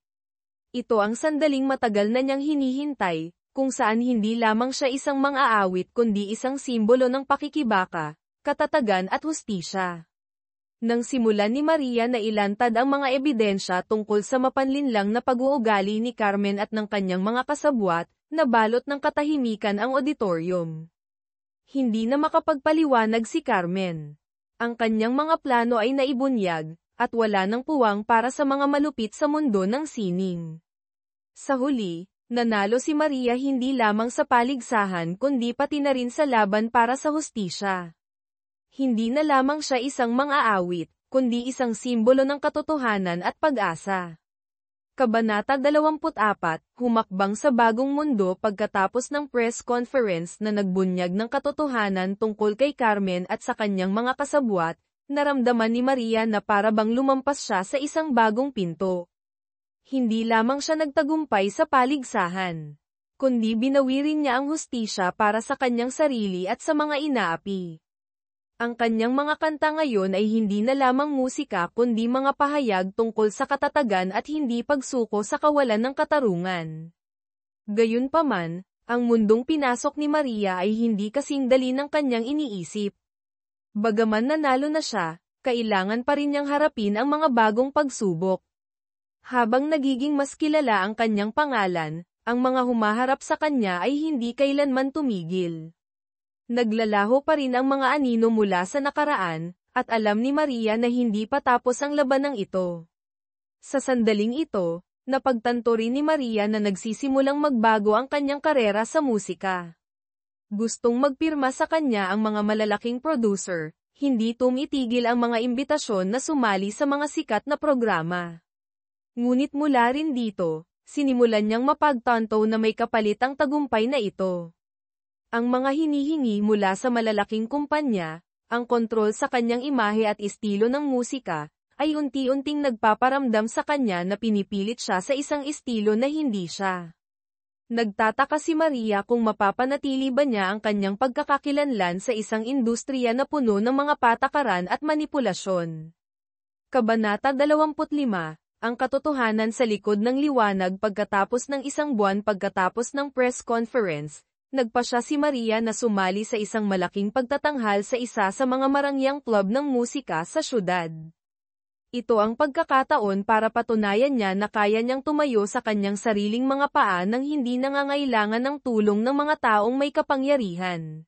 Speaker 1: Ito ang sandaling matagal na niyang hinihintay, kung saan hindi lamang siya isang mang-aawit kundi isang simbolo ng pakikibaka, katatagan at hustisya. Nang simulan ni Maria na ilantad ang mga ebidensya tungkol sa mapanlinlang na pag-uugali ni Carmen at ng kanyang mga kasabwat, nabalot ng katahimikan ang auditorium. Hindi na makapagpaliwanag si Carmen. Ang kanyang mga plano ay naibunyag, at wala nang puwang para sa mga malupit sa mundo ng sining. Sa huli, nanalo si Maria hindi lamang sa paligsahan kundi pati na rin sa laban para sa hustisya. Hindi na lamang siya isang mang-aawit, kundi isang simbolo ng katotohanan at pag-asa. Kabanata 24, humakbang sa bagong mundo pagkatapos ng press conference na nagbunyag ng katotohanan tungkol kay Carmen at sa kanyang mga kasabwat, naramdaman ni Maria na para bang lumampas siya sa isang bagong pinto. Hindi lamang siya nagtagumpay sa paligsahan, kundi binawi rin niya ang hustisya para sa kanyang sarili at sa mga inaapi. Ang kanyang mga kanta ngayon ay hindi na lamang musika kundi mga pahayag tungkol sa katatagan at hindi pagsuko sa kawalan ng katarungan. Gayunpaman, ang mundong pinasok ni Maria ay hindi kasing dali ng kanyang iniisip. Bagaman nanalo na siya, kailangan pa rin niyang harapin ang mga bagong pagsubok. Habang nagiging mas kilala ang kanyang pangalan, ang mga humaharap sa kanya ay hindi kailanman tumigil. Naglalaho pa rin ang mga anino mula sa nakaraan, at alam ni Maria na hindi pa tapos ang labanang ito. Sa sandaling ito, napagtanto rin ni Maria na nagsisimulang magbago ang kanyang karera sa musika. Gustong magpirma sa kanya ang mga malalaking producer, hindi tumitigil ang mga imbitasyon na sumali sa mga sikat na programa. Ngunit mula rin dito, sinimulan niyang mapagtanto na may kapalit ang tagumpay na ito. Ang mga hinihingi mula sa malalaking kumpanya, ang kontrol sa kanyang imahe at estilo ng musika, ay unti-unting nagpaparamdam sa kanya na pinipilit siya sa isang estilo na hindi siya. Nagtataka si Maria kung mapapanatili ba niya ang kanyang pagkakakilanlan sa isang industriya na puno ng mga patakaran at manipulasyon. Kabanata 25, ang katotohanan sa likod ng liwanag. Pagkatapos ng isang buwan pagkatapos ng press conference, nagpasya si Maria na sumali sa isang malaking pagtatanghal sa isa sa mga marangyang club ng musika sa syudad. Ito ang pagkakataon para patunayan niya na kaya niyang tumayo sa kanyang sariling mga paa nang hindi nangangailangan ng tulong ng mga taong may kapangyarihan.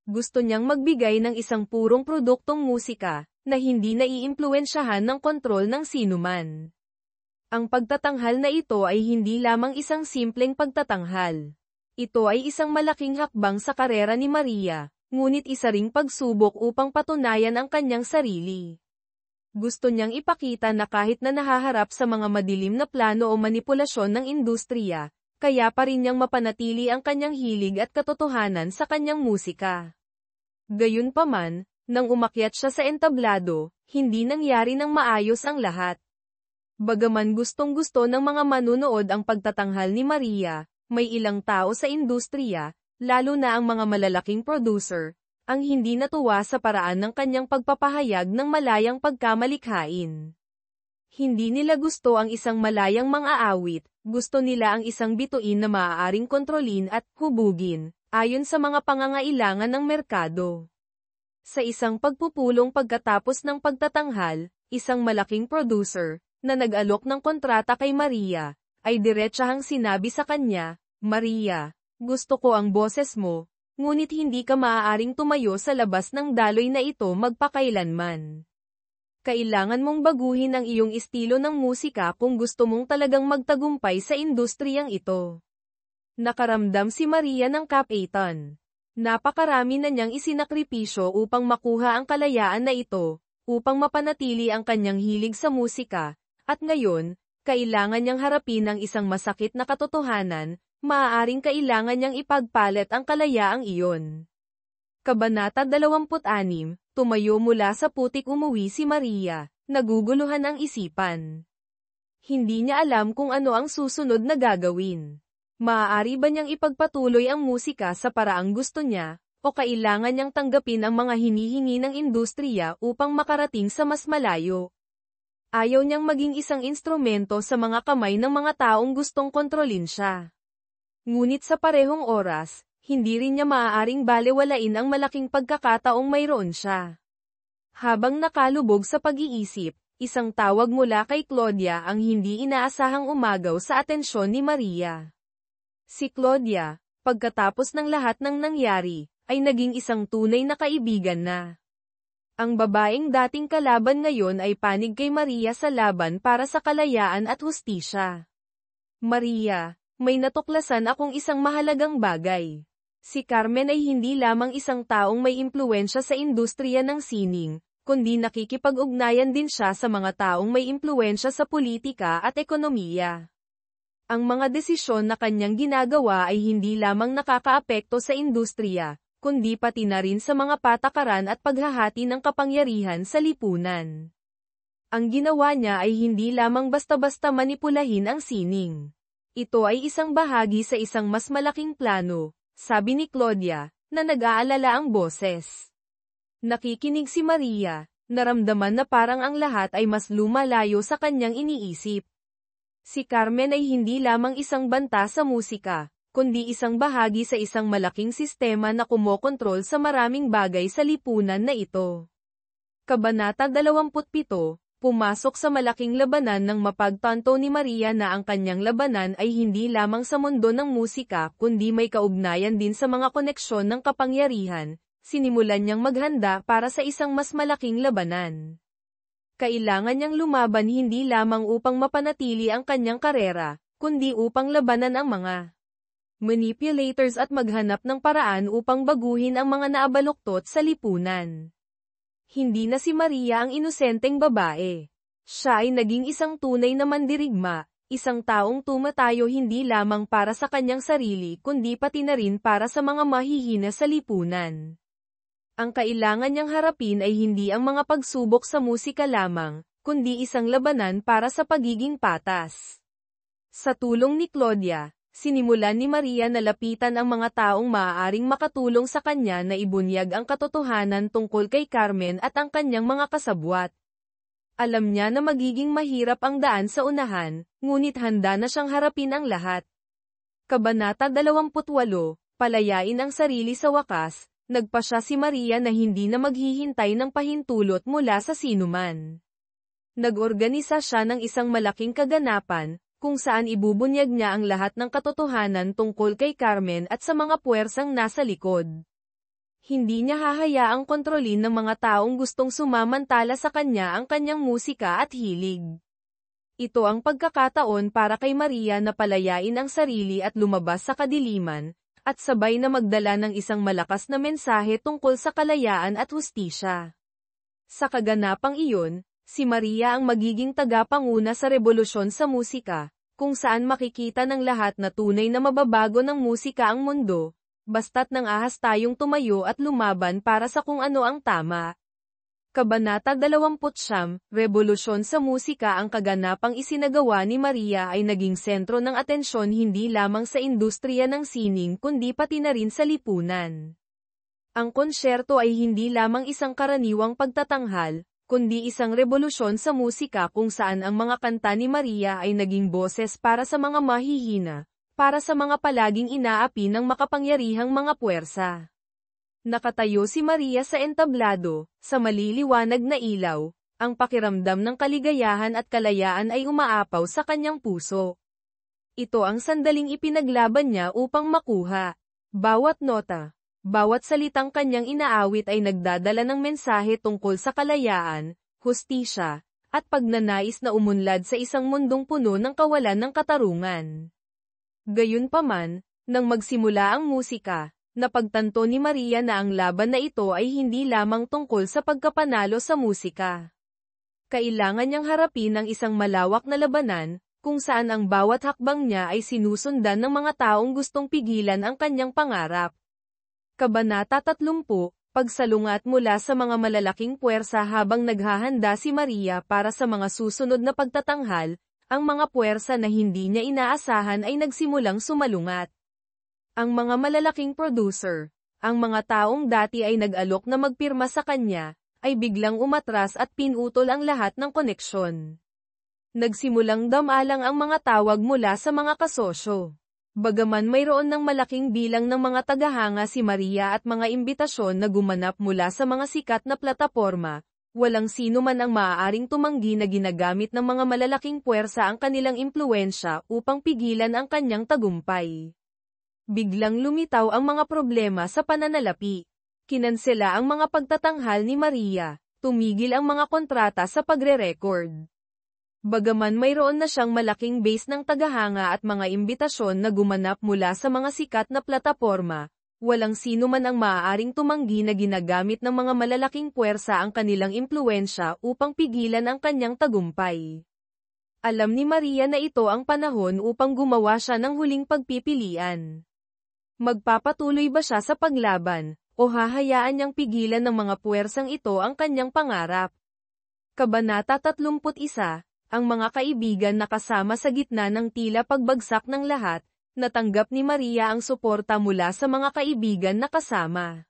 Speaker 1: Gusto niyang magbigay ng isang purong produktong musika, na hindi naiimpluwensyahan ng kontrol ng sinuman. Ang pagtatanghal na ito ay hindi lamang isang simpleng pagtatanghal. Ito ay isang malaking hakbang sa karera ni Maria, ngunit isa ring pagsubok upang patunayan ang kanyang sarili. Gusto niyang ipakita na kahit na nahaharap sa mga madilim na plano o manipulasyon ng industriya, kaya pa rin niyang mapanatili ang kanyang hilig at katotohanan sa kanyang musika. Gayunpaman, nang umakyat siya sa entablado, hindi nangyari ng maayos ang lahat. Bagaman gustong-gusto ng mga manunood ang pagtatanghal ni Maria, may ilang tao sa industriya, lalo na ang mga malalaking producer, ang hindi natuwa sa paraan ng kanyang pagpapahayag ng malayang pagkamalikhain. Hindi nila gusto ang isang malayang mang-aawit, gusto nila ang isang bituin na maaaring kontrolin at hubugin, ayon sa mga pangangailangan ng merkado. Sa isang pagpupulong pagkatapos ng pagtatanghal, isang malaking producer, na nag-alok ng kontrata kay Maria, ay diretsahang sinabi sa kanya, "Maria, gusto ko ang boses mo, ngunit hindi ka maaaring tumayo sa labas ng daloy na ito magpakailanman. Kailangan mong baguhin ang iyong estilo ng musika kung gusto mong talagang magtagumpay sa industriyang ito." Nakaramdam si Maria ng kapaitan. Napakarami na niyang isinakripisyo upang makuha ang kalayaan na ito, upang mapanatili ang kanyang hilig sa musika, at ngayon, kailangan niyang harapin ang isang masakit na katotohanan, maaaring kailangan niyang ipagpalit ang kalayaang iyon. Kabanata 26, tumayo mula sa putik umuwi si Maria, naguguluhan ang isipan. Hindi niya alam kung ano ang susunod na gagawin. Maaari ba niyang ipagpatuloy ang musika sa paraang gusto niya, o kailangan niyang tanggapin ang mga hinihingi ng industriya upang makarating sa mas malayo? Ayaw niyang maging isang instrumento sa mga kamay ng mga taong gustong kontrolin siya. Ngunit sa parehong oras, hindi rin niya maaaring balewalain ang malaking pagkakataong mayroon siya. Habang nakalubog sa pag-iisip, isang tawag mula kay Claudia ang hindi inaasahang umagaw sa atensyon ni Maria. Si Claudia, pagkatapos ng lahat ng nangyari, ay naging isang tunay na kaibigan na. Ang babaeng dating kalaban ngayon ay panig kay Maria sa laban para sa kalayaan at hustisya. Maria, may natuklasan akong isang mahalagang bagay. Si Carmen ay hindi lamang isang taong may impluwensya sa industriya ng sining, kundi nakikipag-ugnayan din siya sa mga taong may impluwensya sa politika at ekonomiya. Ang mga desisyon na kanyang ginagawa ay hindi lamang nakakaapekto sa industriya, kundi pati na rin sa mga patakaran at paghahati ng kapangyarihan sa lipunan. Ang ginawa niya ay hindi lamang basta-basta manipulahin ang sining. Ito ay isang bahagi sa isang mas malaking plano, sabi ni Claudia, na nag-aalala ang boses. Nakikinig si Maria, naramdaman na parang ang lahat ay mas lumalayo sa kanyang iniisip. Si Carmen ay hindi lamang isang banta sa musika, kundi isang bahagi sa isang malaking sistema na kumokontrol sa maraming bagay sa lipunan na ito. Kabanata 27, pumasok sa malaking labanan nang mapagtanto ni Maria na ang kanyang labanan ay hindi lamang sa mundo ng musika kundi may kaugnayan din sa mga koneksyon ng kapangyarihan, sinimulan niyang maghanda para sa isang mas malaking labanan. Kailangan niyang lumaban hindi lamang upang mapanatili ang kanyang karera, kundi upang labanan ang mga manipulators at maghanap ng paraan upang baguhin ang mga naabaluktot sa lipunan. Hindi na si Maria ang inosenteng babae. Siya ay naging isang tunay na mandirigma, isang taong tumatayo hindi lamang para sa kanyang sarili kundi pati na rin para sa mga mahihina sa lipunan. Ang kailangan niyang harapin ay hindi ang mga pagsubok sa musika lamang, kundi isang labanan para sa pagiging patas. Sa tulong ni Claudia, sinimulan ni Maria na lapitan ang mga taong maaaring makatulong sa kanya na ibunyag ang katotohanan tungkol kay Carmen at ang kanyang mga kasabwat. Alam niya na magiging mahirap ang daan sa unahan, ngunit handa na siyang harapin ang lahat. Kabanata 28, palayain ang sarili sa wakas, nagpasya si Maria na hindi na maghihintay ng pahintulot mula sa sinuman. Nag-organisa siya ng isang malaking kaganapan, kung saan ibubunyag niya ang lahat ng katotohanan tungkol kay Carmen at sa mga puwersang nasa likod. Hindi niya hahayaang kontrolin ng mga taong gustong sumamantala sa kanya ang kanyang musika at hilig. Ito ang pagkakataon para kay Maria na palayain ang sarili at lumabas sa kadiliman, at sabay na magdala ng isang malakas na mensahe tungkol sa kalayaan at hustisya. Sa kaganapang iyon, si Maria ang magiging tagapanguna sa revolusyon sa musika, kung saan makikita ng lahat na tunay na mababago ng musika ang mundo, basta't nang ahas tayong tumayo at lumaban para sa kung ano ang tama. Kabanata 29, Revolusyon sa musika. Ang kaganapang isinagawa ni Maria ay naging sentro ng atensyon hindi lamang sa industriya ng sining kundi pati na rin sa lipunan. Ang konsyerto ay hindi lamang isang karaniwang pagtatanghal, kundi isang revolusyon sa musika kung saan ang mga kanta ni Maria ay naging boses para sa mga mahihina, para sa mga palaging inaapi ng makapangyarihang mga puwersa. Nakatayo si Maria sa entablado, sa maliliwanag na ilaw, ang pakiramdam ng kaligayahan at kalayaan ay umaapaw sa kanyang puso. Ito ang sandaling ipinaglaban niya upang makuha. Bawat nota, bawat salitang kanyang inaawit ay nagdadala ng mensahe tungkol sa kalayaan, hustisya, at pagnanais na umunlad sa isang mundong puno ng kawalan ng katarungan. Gayunpaman, nang magsimula ang musika, napagtanto ni Maria na ang laban na ito ay hindi lamang tungkol sa pagkapanalo sa musika. Kailangan niyang harapin ang isang malawak na labanan, kung saan ang bawat hakbang niya ay sinusundan ng mga taong gustong pigilan ang kanyang pangarap. Kabanata 30, pagsalungat mula sa mga malalaking puwersa. Habang naghahanda si Maria para sa mga susunod na pagtatanghal, ang mga puwersa na hindi niya inaasahan ay nagsimulang sumalungat. Ang mga malalaking producer, ang mga taong dati ay nag-alok na magpirma sa kanya, ay biglang umatras at pinutol ang lahat ng koneksyon. Nagsimulang damalang ang mga tawag mula sa mga kasosyo. Bagaman mayroon ng malaking bilang ng mga tagahanga si Maria at mga imbitasyon na gumanap mula sa mga sikat na plataporma, walang sino man ang maaaring tumanggi na ginagamit ng mga malalaking puwersa ang kanilang impluwensya upang pigilan ang kanyang tagumpay. Biglang lumitaw ang mga problema sa pananalapi. Kinansela ang mga pagtatanghal ni Maria, tumigil ang mga kontrata sa pagre-record. Bagaman mayroon na siyang malaking base ng tagahanga at mga imbitasyon na gumanap mula sa mga sikat na plataporma, walang sino man ang maaaring tumanggi na ginagamit ng mga malalaking puwersa ang kanilang impluwensya upang pigilan ang kanyang tagumpay. Alam ni Maria na ito ang panahon upang gumawa siya ng huling pagpipilian. Magpapatuloy ba siya sa paglaban, o hahayaan niyang pigilan ng mga puwersang ito ang kanyang pangarap? Kabanata 31. Ang mga kaibigan na kasama sa gitna ng tila pagbagsak ng lahat, natanggap ni Maria ang suporta mula sa mga kaibigan na kasama.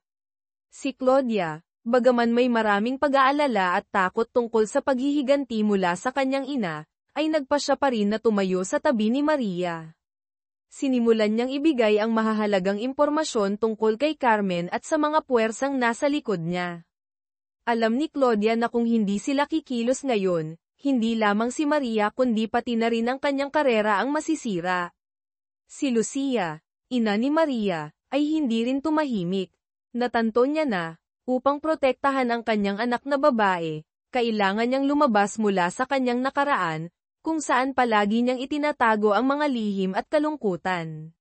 Speaker 1: Si Claudia, bagaman may maraming pag-aalala at takot tungkol sa paghihiganti mula sa kanyang ina, ay nagpasya pa rin na tumayo sa tabi ni Maria. Sinimulan niyang ibigay ang mahahalagang impormasyon tungkol kay Carmen at sa mga puwersang nasa likod niya. Alam ni Claudia na kung hindi sila kikilos ngayon, hindi lamang si Maria kundi pati na rin ang kanyang karera ang masisira. Si Lucia, ina ni Maria, ay hindi rin tumahimik. Natanto niya na, upang protektahan ang kanyang anak na babae, kailangan niyang lumabas mula sa kanyang nakaraan, kung saan palagi niyang itinatago ang mga lihim at kalungkutan.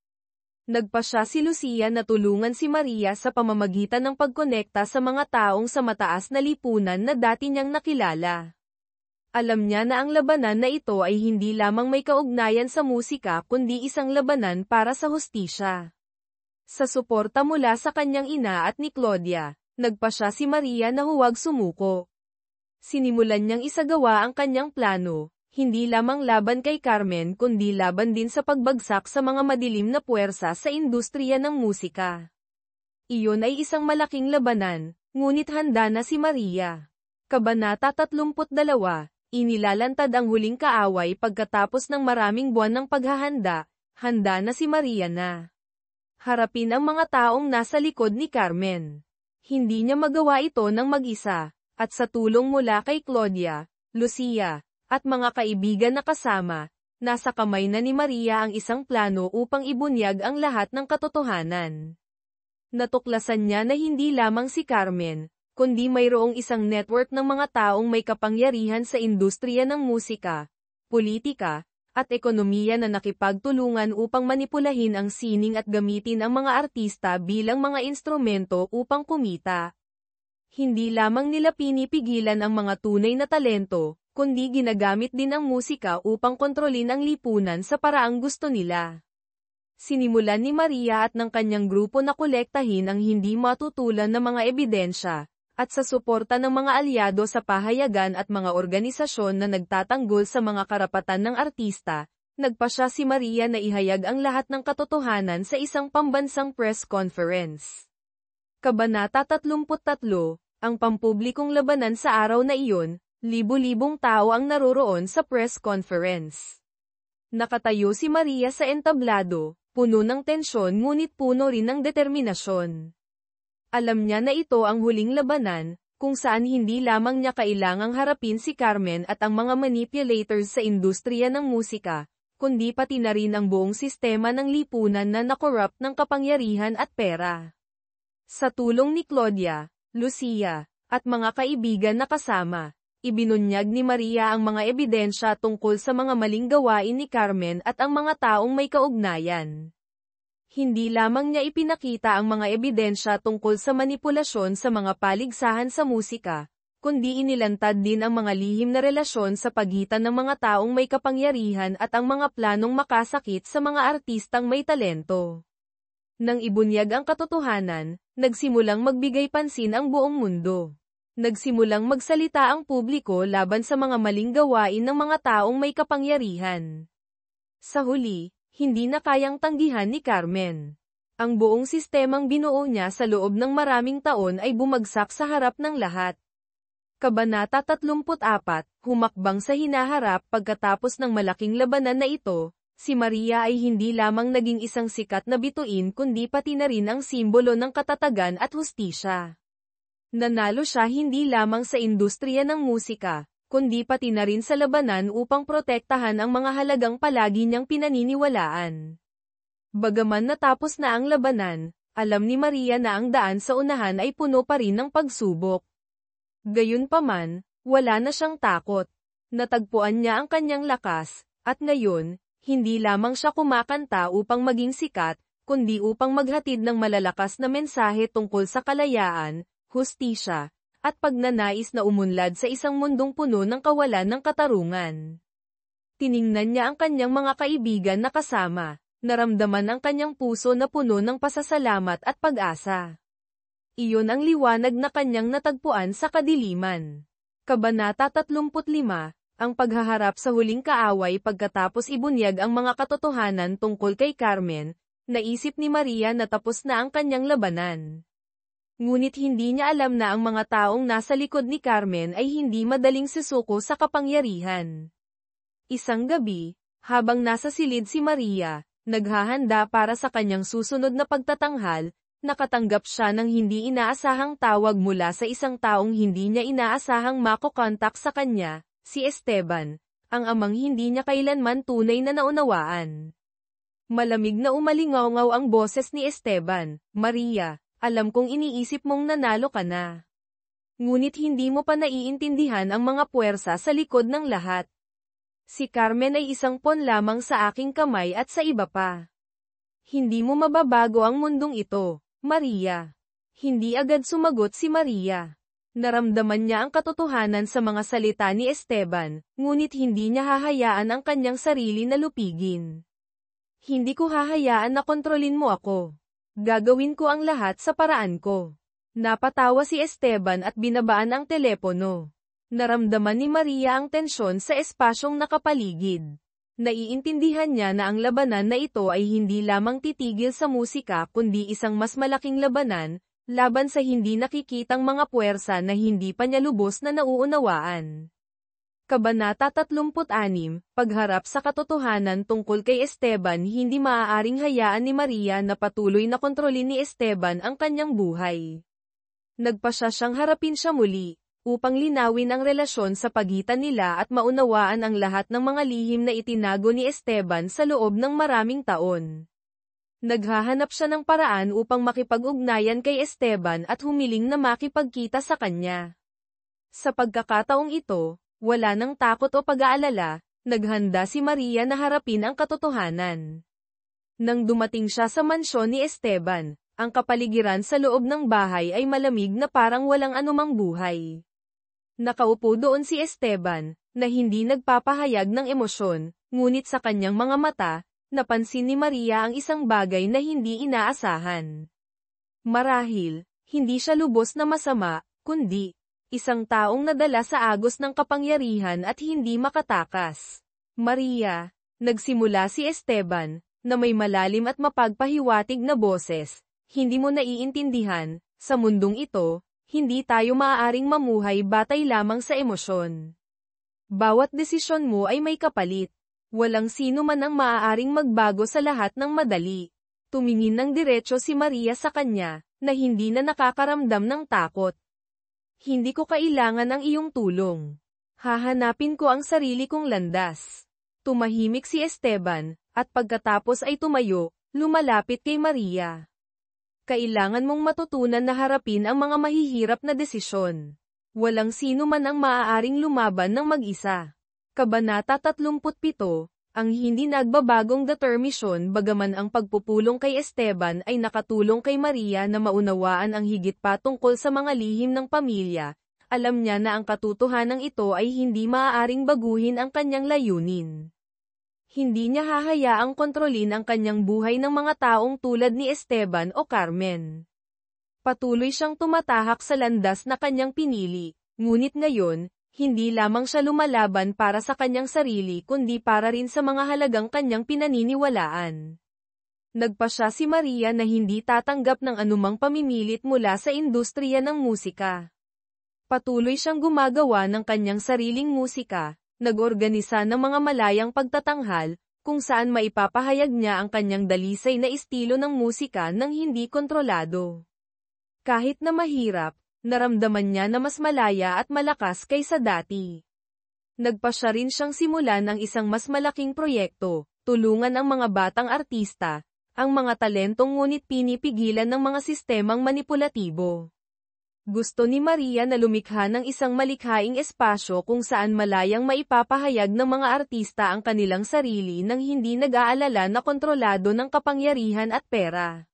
Speaker 1: Nagpasya si Lucia na tulungan si Maria sa pamamagitan ng pagkonekta sa mga taong sa mataas na lipunan na dati niyang nakilala. Alam niya na ang labanan na ito ay hindi lamang may kaugnayan sa musika kundi isang labanan para sa hustisya. Sa suporta mula sa kanyang ina at ni Claudia, nagpasya si Maria na huwag sumuko. Sinimulan niyang isagawa ang kanyang plano, hindi lamang laban kay Carmen kundi laban din sa pagbagsak sa mga madilim na puwersa sa industriya ng musika. Iyon ay isang malaking labanan, ngunit handa na si Maria. Kabanata 32. Inilalantad ang huling kaaway pagkatapos ng maraming buwan ng paghahanda, handa na si Maria na harapin ang mga taong nasa likod ni Carmen. Hindi niya magawa ito ng mag-isa, at sa tulong mula kay Claudia, Lucia, at mga kaibigan na kasama, nasa kamay na ni Maria ang isang plano upang ibunyag ang lahat ng katotohanan. Natuklasan niya na hindi lamang si Carmen, kundi mayroong isang network ng mga taong may kapangyarihan sa industriya ng musika, politika, at ekonomiya na nakipagtulungan upang manipulahin ang sining at gamitin ang mga artista bilang mga instrumento upang kumita. Hindi lamang nila pinipigilan ang mga tunay na talento, kundi ginagamit din ang musika upang kontrolin ang lipunan sa paraang gusto nila. Sinimulan ni Maria at ng kanyang grupo na kolektahin ang hindi matutulan na mga ebidensya, at sa suporta ng mga alyado sa pahayagan at mga organisasyon na nagtatanggol sa mga karapatan ng artista, nagpasya si Maria na ihayag ang lahat ng katotohanan sa isang pambansang press conference. Kabanata 33, ang pampublikong labanan sa araw na iyon, libu-libong tao ang naroroon sa press conference. Nakatayo si Maria sa entablado, puno ng tensyon ngunit puno rin ng determinasyon. Alam niya na ito ang huling labanan, kung saan hindi lamang niya kailangang harapin si Carmen at ang mga manipulators sa industriya ng musika, kundi pati na rin ang buong sistema ng lipunan na nakorrupt ng kapangyarihan at pera. Sa tulong ni Claudia, Lucia, at mga kaibigan na kasama, ibinunyag ni Maria ang mga ebidensya tungkol sa mga maling gawain ni Carmen at ang mga taong may kaugnayan. Hindi lamang niya ipinakita ang mga ebidensya tungkol sa manipulasyon sa mga paligsahan sa musika, kundi inilantad din ang mga lihim na relasyon sa pagitan ng mga taong may kapangyarihan at ang mga planong makasakit sa mga artistang may talento. Nang ibunyag ang katotohanan, nagsimulang magbigay pansin ang buong mundo. Nagsimulang magsalita ang publiko laban sa mga maling gawain ng mga taong may kapangyarihan. Sa huli, hindi na kayang tanggihan ni Carmen. Ang buong sistemang binuo niya sa loob ng maraming taon ay bumagsak sa harap ng lahat. Kabanata 34, humakbang sa hinaharap pagkatapos ng malaking labanan na ito, si Maria ay hindi lamang naging isang sikat na bituin kundi pati na rin ang simbolo ng katatagan at hustisya. Nanalo siya hindi lamang sa industriya ng musika, kundi pati na rin sa labanan upang protektahan ang mga halagang palagi niyang pinaniniwalaan. Bagaman natapos na ang labanan, alam ni Maria na ang daan sa unahan ay puno pa rin ng pagsubok. Gayunpaman, wala na siyang takot. Natagpuan niya ang kanyang lakas, at ngayon, hindi lamang siya kumakanta upang maging sikat, kundi upang maghatid ng malalakas na mensahe tungkol sa kalayaan, hustisya, at pagnanais na umunlad sa isang mundong puno ng kawalan ng katarungan. Tiningnan niya ang kanyang mga kaibigan na kasama, naramdaman ang kanyang puso na puno ng pasasalamat at pag-asa. Iyon ang liwanag na kanyang natagpuan sa kadiliman. Kabanata 35, ang paghaharap sa huling kaaway. Pagkatapos ibunyag ang mga katotohanan tungkol kay Carmen, naisip ni Maria na tapos na ang kanyang labanan. Ngunit hindi niya alam na ang mga taong nasa likod ni Carmen ay hindi madaling susuko sa kapangyarihan. Isang gabi, habang nasa silid si Maria, naghahanda para sa kanyang susunod na pagtatanghal, nakatanggap siya ng hindi inaasahang tawag mula sa isang taong hindi niya inaasahang makokontak sa kanya, si Esteban, ang amang hindi niya kailanman tunay na naunawaan. Malamig na umalingaw ang boses ni Esteban. Maria, alam kong iniisip mong nanalo ka na. Ngunit hindi mo pa naiintindihan ang mga puwersa sa likod ng lahat. Si Carmen ay isang pawn lamang sa aking kamay at sa iba pa. Hindi mo mababago ang mundong ito, Maria. Hindi agad sumagot si Maria. Naramdaman niya ang katotohanan sa mga salita ni Esteban, ngunit hindi niya hahayaan ang kanyang sarili na lupigin. Hindi ko hahayaan na kontrolin mo ako. Gagawin ko ang lahat sa paraan ko. Napatawa si Esteban at binabaan ang telepono. Naramdaman ni Maria ang tensyon sa espasyong nakapaligid. Naiintindihan niya na ang labanan na ito ay hindi lamang titigil sa musika kundi isang mas malaking labanan, laban sa hindi nakikitang mga puwersa na hindi pa niya lubos na nauunawaan. Kabanata 36, pagharap sa katotohanan tungkol kay Esteban. Hindi maaaring hayaan ni Maria na patuloy na kontrolin ni Esteban ang kanyang buhay. Nagpasya siyang harapin siya muli, upang linawin ang relasyon sa pagitan nila at maunawaan ang lahat ng mga lihim na itinago ni Esteban sa loob ng maraming taon. Naghahanap siya ng paraan upang makipag-ugnayan kay Esteban at humiling na makipagkita sa kanya. Sa pagkakataong ito, wala nang takot o pag-aalala, naghanda si Maria na harapin ang katotohanan. Nang dumating siya sa mansyon ni Esteban, ang kapaligiran sa loob ng bahay ay malamig na parang walang anumang buhay. Nakaupo doon si Esteban, na hindi nagpapahayag ng emosyon, ngunit sa kanyang mga mata, napansin ni Maria ang isang bagay na hindi inaasahan. Marahil, hindi siya lubos na masama, kundi isang taong nadala sa agos ng kapangyarihan at hindi makatakas. Maria, nagsimula si Esteban, na may malalim at mapagpahiwatig na boses. Hindi mo naiintindihan, sa mundong ito, hindi tayo maaaring mamuhay batay lamang sa emosyon. Bawat desisyon mo ay may kapalit. Walang sino man ang maaaring magbago sa lahat ng madali. Tumingin ng diretso si Maria sa kanya, na hindi na nakakaramdam ng takot. Hindi ko kailangan ang iyong tulong. Hahanapin ko ang sarili kong landas. Tumahimik si Esteban, at pagkatapos ay tumayo, lumalapit kay Maria. Kailangan mong matutunan na harapin ang mga mahihirap na desisyon. Walang sino man ang maaaring lumaban ng mag-isa. Kabanata 37, ang hindi nagbabagong determisyon. Bagaman ang pagpupulong kay Esteban ay nakatulong kay Maria na maunawaan ang higit pa tungkol sa mga lihim ng pamilya, alam niya na ang katotohanan ito ay hindi maaaring baguhin ang kanyang layunin. Hindi niya hahayaang kontrolin ang kanyang buhay ng mga taong tulad ni Esteban o Carmen. Patuloy siyang tumatahak sa landas na kanyang pinili, ngunit ngayon, hindi lamang siya lumalaban para sa kanyang sarili kundi para rin sa mga halagang kanyang pinaniniwalaan. Nagpasya si Maria na hindi tatanggap ng anumang pamimilit mula sa industriya ng musika. Patuloy siyang gumagawa ng kanyang sariling musika, nag-organisa ng mga malayang pagtatanghal, kung saan maipapahayag niya ang kanyang dalisay na estilo ng musika nang hindi kontrolado. Kahit na mahirap, naramdaman niya na mas malaya at malakas kaysa dati. Nagpasya rin siyang simulan ng isang mas malaking proyekto, tulungan ang mga batang artista, ang mga talentong ngunit pinipigilan ng mga sistemang manipulatibo. Gusto ni Maria na lumikha ng isang malikhaing espasyo kung saan malayang maipapahayag ng mga artista ang kanilang sarili nang hindi nag-aalala na kontrolado ng kapangyarihan at pera.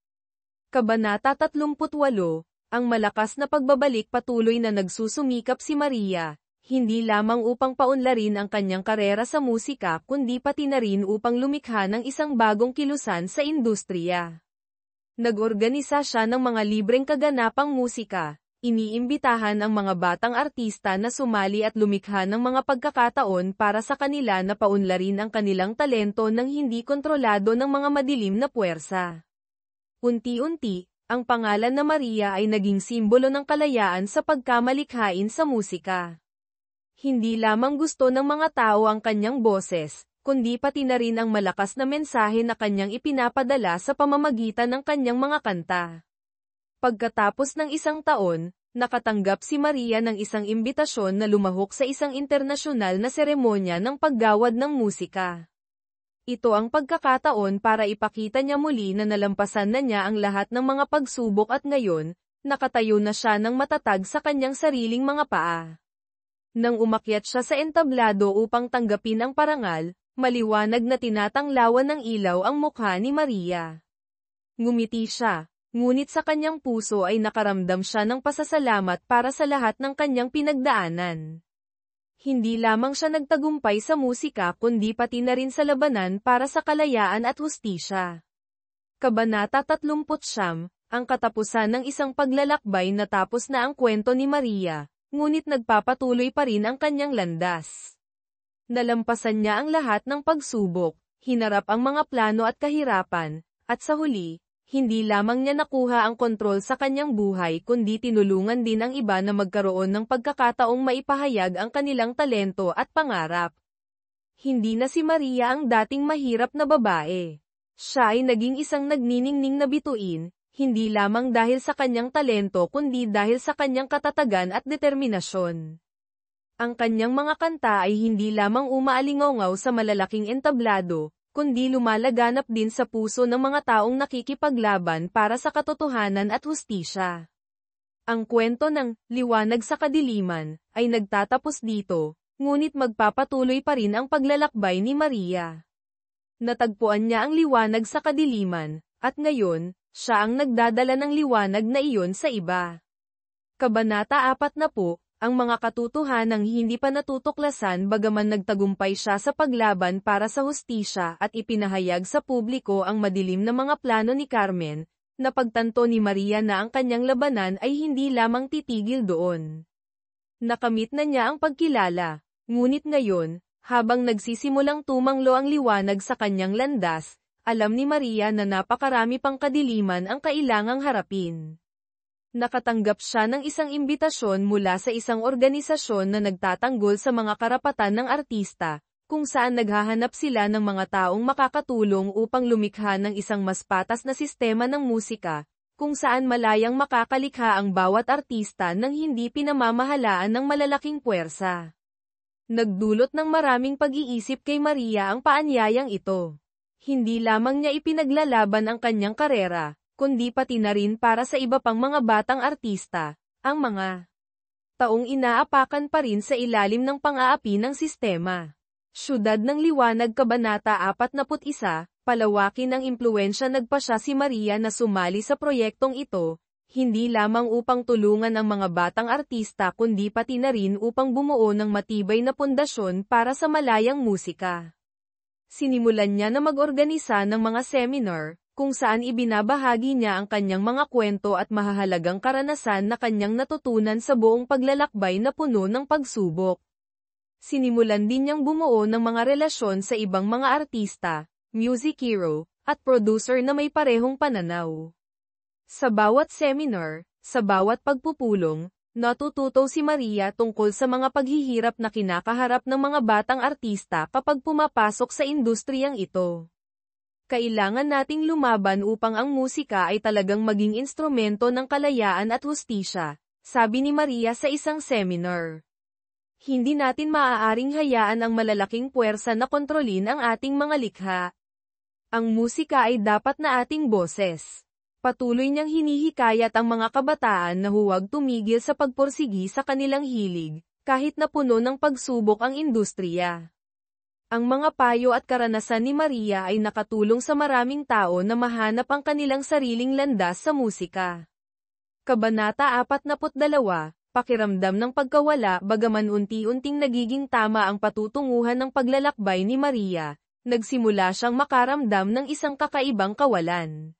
Speaker 1: Kabanata 38, ang malakas na pagbabalik. Patuloy na nagsusumikap si Maria, hindi lamang upang paunlarin ang kanyang karera sa musika kundi pati na rin upang lumikha ng isang bagong kilusan sa industriya. Nag-organisa siya ng mga libreng kaganapang musika. Iniimbitahan ang mga batang artista na sumali at lumikha ng mga pagkakataon para sa kanila na paunlarin ang kanilang talento nang hindi kontrolado ng mga madilim na puwersa. Unti-unti, ang pangalan na Maria ay naging simbolo ng kalayaan sa pagkamalikhain sa musika. Hindi lamang gusto ng mga tao ang kanyang boses, kundi pati na rin ang malakas na mensahe na kanyang ipinapadala sa pamamagitan ng kanyang mga kanta. Pagkatapos ng isang taon, nakatanggap si Maria ng isang imbitasyon na lumahok sa isang internasyonal na seremonya ng paggawad ng musika. Ito ang pagkakataon para ipakita niya muli na nalampasan na niya ang lahat ng mga pagsubok at ngayon, nakatayo na siya ng matatag sa kanyang sariling mga paa. Nang umakyat siya sa entablado upang tanggapin ang parangal, maliwanag na tinatanglawan ng ilaw ang mukha ni Maria. Ngumiti siya. Ngunit sa kanyang puso ay nakaramdam siya ng pasasalamat para sa lahat ng kanyang pinagdaanan. Hindi lamang siya nagtagumpay sa musika kundi pati na rin sa labanan para sa kalayaan at hustisya. Kabanata 39, ang katapusan ng isang paglalakbay. Natapos na ang kwento ni Maria, ngunit nagpapatuloy pa rin ang kanyang landas. Nalampasan niya ang lahat ng pagsubok, hinarap ang mga plano at kahirapan, at sa huli, hindi lamang niya nakuha ang kontrol sa kanyang buhay kundi tinulungan din ang iba na magkaroon ng pagkakataong maipahayag ang kanilang talento at pangarap. Hindi na si Maria ang dating mahirap na babae. Siya ay naging isang nagniningning na bituin, hindi lamang dahil sa kanyang talento kundi dahil sa kanyang katatagan at determinasyon. Ang kanyang mga kanta ay hindi lamang umaalingaw sa malalaking entablado, kundi lumalaganap din sa puso ng mga taong nakikipaglaban para sa katotohanan at hustisya. Ang kwento ng Liwanag sa Kadiliman ay nagtatapos dito, ngunit magpapatuloy pa rin ang paglalakbay ni Maria. Natagpuan niya ang liwanag sa kadiliman, at ngayon, siya ang nagdadala ng liwanag na iyon sa iba. Kabanata 40, ang mga katotohanang hindi pa natutuklasan. Bagaman nagtagumpay siya sa paglaban para sa hustisya at ipinahayag sa publiko ang madilim na mga plano ni Carmen, napagtanto ni Maria na ang kanyang labanan ay hindi lamang titigil doon. Nakamit na niya ang pagkilala, ngunit ngayon, habang nagsisimulang tumanglo ang liwanag sa kanyang landas, alam ni Maria na napakarami pang kadiliman ang kailangang harapin. Nakatanggap siya ng isang imbitasyon mula sa isang organisasyon na nagtatanggol sa mga karapatan ng artista, kung saan naghahanap sila ng mga taong makakatulong upang lumikha ng isang mas patas na sistema ng musika, kung saan malayang makakalikha ang bawat artista nang hindi pinamamahalaan ng malalaking puwersa. Nagdulot ng maraming pag-iisip kay Maria ang paanyayang ito. Hindi lamang niya ipinaglalaban ang kanyang karera, kundi pati na rin para sa iba pang mga batang artista, ang mga taong inaapakan pa rin sa ilalim ng pang-aapi ng sistema. Siyudad ng Liwanag. Kabanata 41, palawakin ang impluwensya. Nagpasya si Maria na sumali sa proyektong ito, hindi lamang upang tulungan ang mga batang artista kundi pati na rin upang bumuo ng matibay na pundasyon para sa malayang musika. Sinimulan niya na mag-organisa ng mga seminar, kung saan ibinabahagi niya ang kanyang mga kwento at mahahalagang karanasan na kanyang natutunan sa buong paglalakbay na puno ng pagsubok. Sinimulan din niyang bumuo ng mga relasyon sa ibang mga artista, music hero, at producer na may parehong pananaw. Sa bawat seminar, sa bawat pagpupulong, natututo si Maria tungkol sa mga paghihirap na kinakaharap ng mga batang artista kapag pumapasok sa industriyang ito. Kailangan nating lumaban upang ang musika ay talagang maging instrumento ng kalayaan at hustisya, sabi ni Maria sa isang seminar. Hindi natin maaaring hayaan ang malalaking puwersa na kontrolin ang ating mga likha. Ang musika ay dapat na ating boses. Patuloy niyang hinihikayat ang mga kabataan na huwag tumigil sa pagpursigi sa kanilang hilig, kahit na puno ng pagsubok ang industriya. Ang mga payo at karanasan ni Maria ay nakatulong sa maraming tao na mahanap ang kanilang sariling landas sa musika. Kabanata 42, Pakiramdam ng pagkawala. Bagaman unti-unting nagiging tama ang patutunguhan ng paglalakbay ni Maria, nagsimula siyang makaramdam ng isang kakaibang kawalan.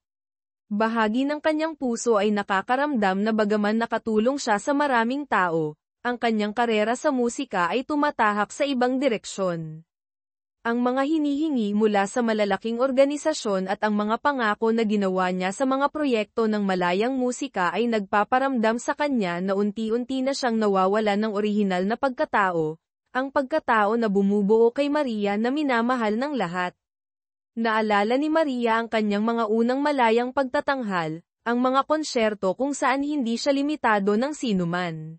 Speaker 1: Bahagi ng kanyang puso ay nakakaramdam na bagaman nakatulong siya sa maraming tao, ang kanyang karera sa musika ay tumatahak sa ibang direksyon. Ang mga hinihingi mula sa malalaking organisasyon at ang mga pangako na ginawa niya sa mga proyekto ng malayang musika ay nagpaparamdam sa kanya na unti-unti na siyang nawawalan ng orihinal na pagkatao, ang pagkatao na bumubuo kay Maria na minamahal ng lahat. Naalala ni Maria ang kanyang mga unang malayang pagtatanghal, ang mga konsyerto kung saan hindi siya limitado ng sinuman.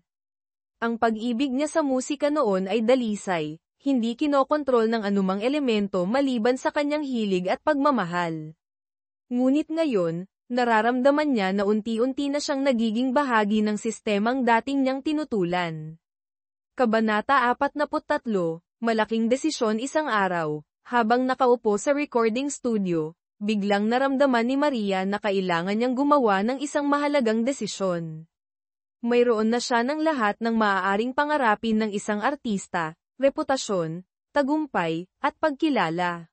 Speaker 1: Ang pag-ibig niya sa musika noon ay dalisay, hindi kinokontrol ng anumang elemento maliban sa kanyang hilig at pagmamahal. Ngunit ngayon, nararamdaman niya na unti-unti na siyang nagiging bahagi ng sistemang dating niyang tinutulan. Kabanata 43, Malaking desisyon. Isang araw, habang nakaupo sa recording studio, biglang naramdaman ni Maria na kailangan niyang gumawa ng isang mahalagang desisyon. Mayroon na siya ng lahat ng maaaring pangarapin ng isang artista, reputasyon, tagumpay, at pagkilala.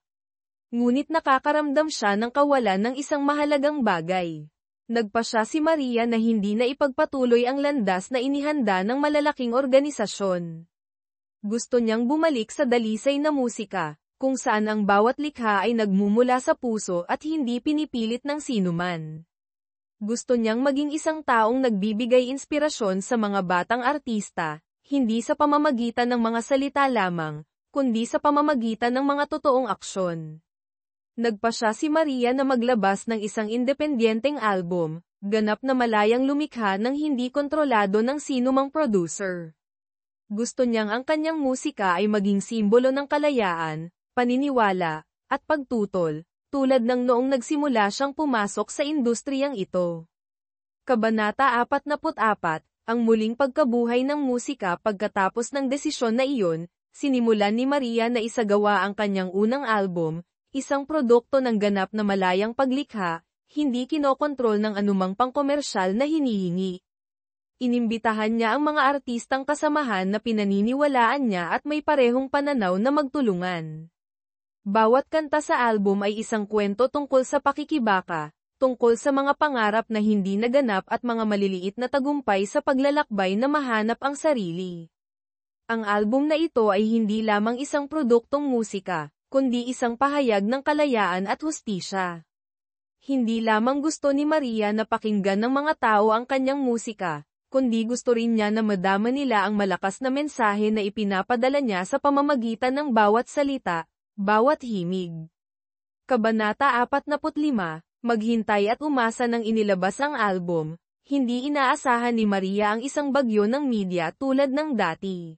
Speaker 1: Ngunit nakakaramdam siya ng kawalan ng isang mahalagang bagay. Nagpasya si Maria na hindi na ipagpatuloy ang landas na inihanda ng malalaking organisasyon. Gusto niyang bumalik sa dalisay na musika, kung saan ang bawat likha ay nagmumula sa puso at hindi pinipilit ng sinuman. Gusto niyang maging isang taong nagbibigay inspirasyon sa mga batang artista, hindi sa pamamagitan ng mga salita lamang, kundi sa pamamagitan ng mga totoong aksyon. Nagpasya si Maria na maglabas ng isang independenteng album, ganap na malayang lumikha ng hindi kontrolado ng sinumang producer. Gusto niyang ang kanyang musika ay maging simbolo ng kalayaan, paniniwala, at pagtutol, tulad ng noong nagsimula siyang pumasok sa industriyang ito. Kabanata 44, Ang muling pagkabuhay ng musika. Pagkatapos ng desisyon na iyon, sinimulan ni Maria na isagawa ang kanyang unang album, isang produkto ng ganap na malayang paglikha, hindi kinokontrol ng anumang pangkomersyal na hinihingi. Inimbitahan niya ang mga artistang kasamahan na pinaniniwalaan niya at may parehong pananaw na magtulungan. Bawat kanta sa album ay isang kwento tungkol sa pakikibaka, tungkol sa mga pangarap na hindi naganap at mga maliliit na tagumpay sa paglalakbay na mahanap ang sarili. Ang album na ito ay hindi lamang isang produktong musika, kundi isang pahayag ng kalayaan at hustisya. Hindi lamang gusto ni Maria na pakinggan ng mga tao ang kanyang musika, kundi gusto rin niya na madama nila ang malakas na mensahe na ipinapadala niya sa pamamagitan ng bawat salita, bawat himig. Kabanata 45, Maghintay at umasa. Nang inilabas ang album, hindi inaasahan ni Maria ang isang bagyo ng media tulad ng dati.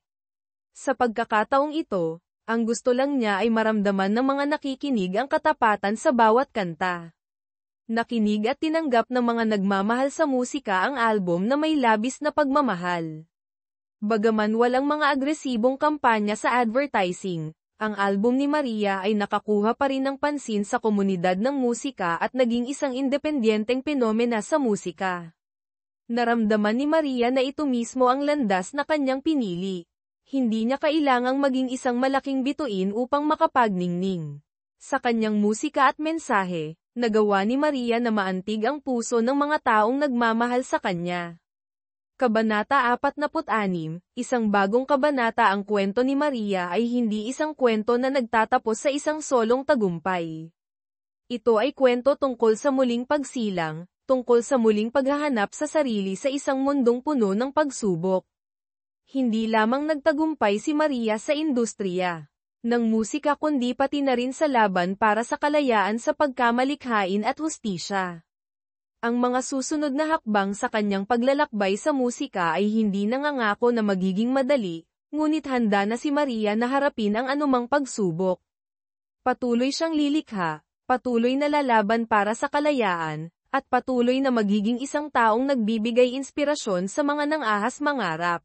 Speaker 1: Sa pagkakataong ito, ang gusto lang niya ay maramdaman ng mga nakikinig ang katapatan sa bawat kanta. Nakinig at tinanggap ng mga nagmamahal sa musika ang album na may labis na pagmamahal. Bagaman walang mga agresibong kampanya sa advertising, ang album ni Maria ay nakakuha pa rin ng pansin sa komunidad ng musika at naging isang independenteng penomena sa musika. Naramdaman ni Maria na ito mismo ang landas na kanyang pinili. Hindi niya kailangang maging isang malaking bituin upang makapagningning. Sa kanyang musika at mensahe, nagawa ni Maria na maantig ang puso ng mga taong nagmamahal sa kanya. Kabanata 46, Isang bagong kabanata. Ang kwento ni Maria ay hindi isang kwento na nagtatapos sa isang solong tagumpay. Ito ay kwento tungkol sa muling pagsilang, tungkol sa muling paghahanap sa sarili sa isang mundong puno ng pagsubok. Hindi lamang nagtagumpay si Maria sa industriya ng musika kundi pati na rin sa laban para sa kalayaan sa pagkamalikhain at hustisya. Ang mga susunod na hakbang sa kanyang paglalakbay sa musika ay hindi nangangako na magiging madali, ngunit handa na si Maria na harapin ang anumang pagsubok. Patuloy siyang lilikha, patuloy na lalaban para sa kalayaan, at patuloy na magiging isang taong nagbibigay inspirasyon sa mga nang-ahas mangarap.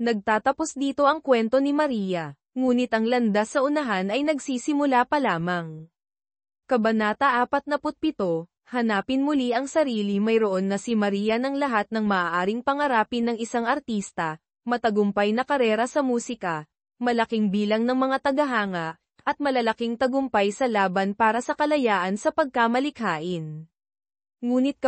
Speaker 1: Nagtatapos dito ang kwento ni Maria, ngunit ang landas sa unahan ay nagsisimula pa lamang. Kabanata 47, Hanapin muli ang sarili. Mayroon na si Maria ng lahat ng maaaring pangarapin ng isang artista, matagumpay na karera sa musika, malaking bilang ng mga tagahanga, at malalaking tagumpay sa laban para sa kalayaan sa pagkamalikhain. Ngunit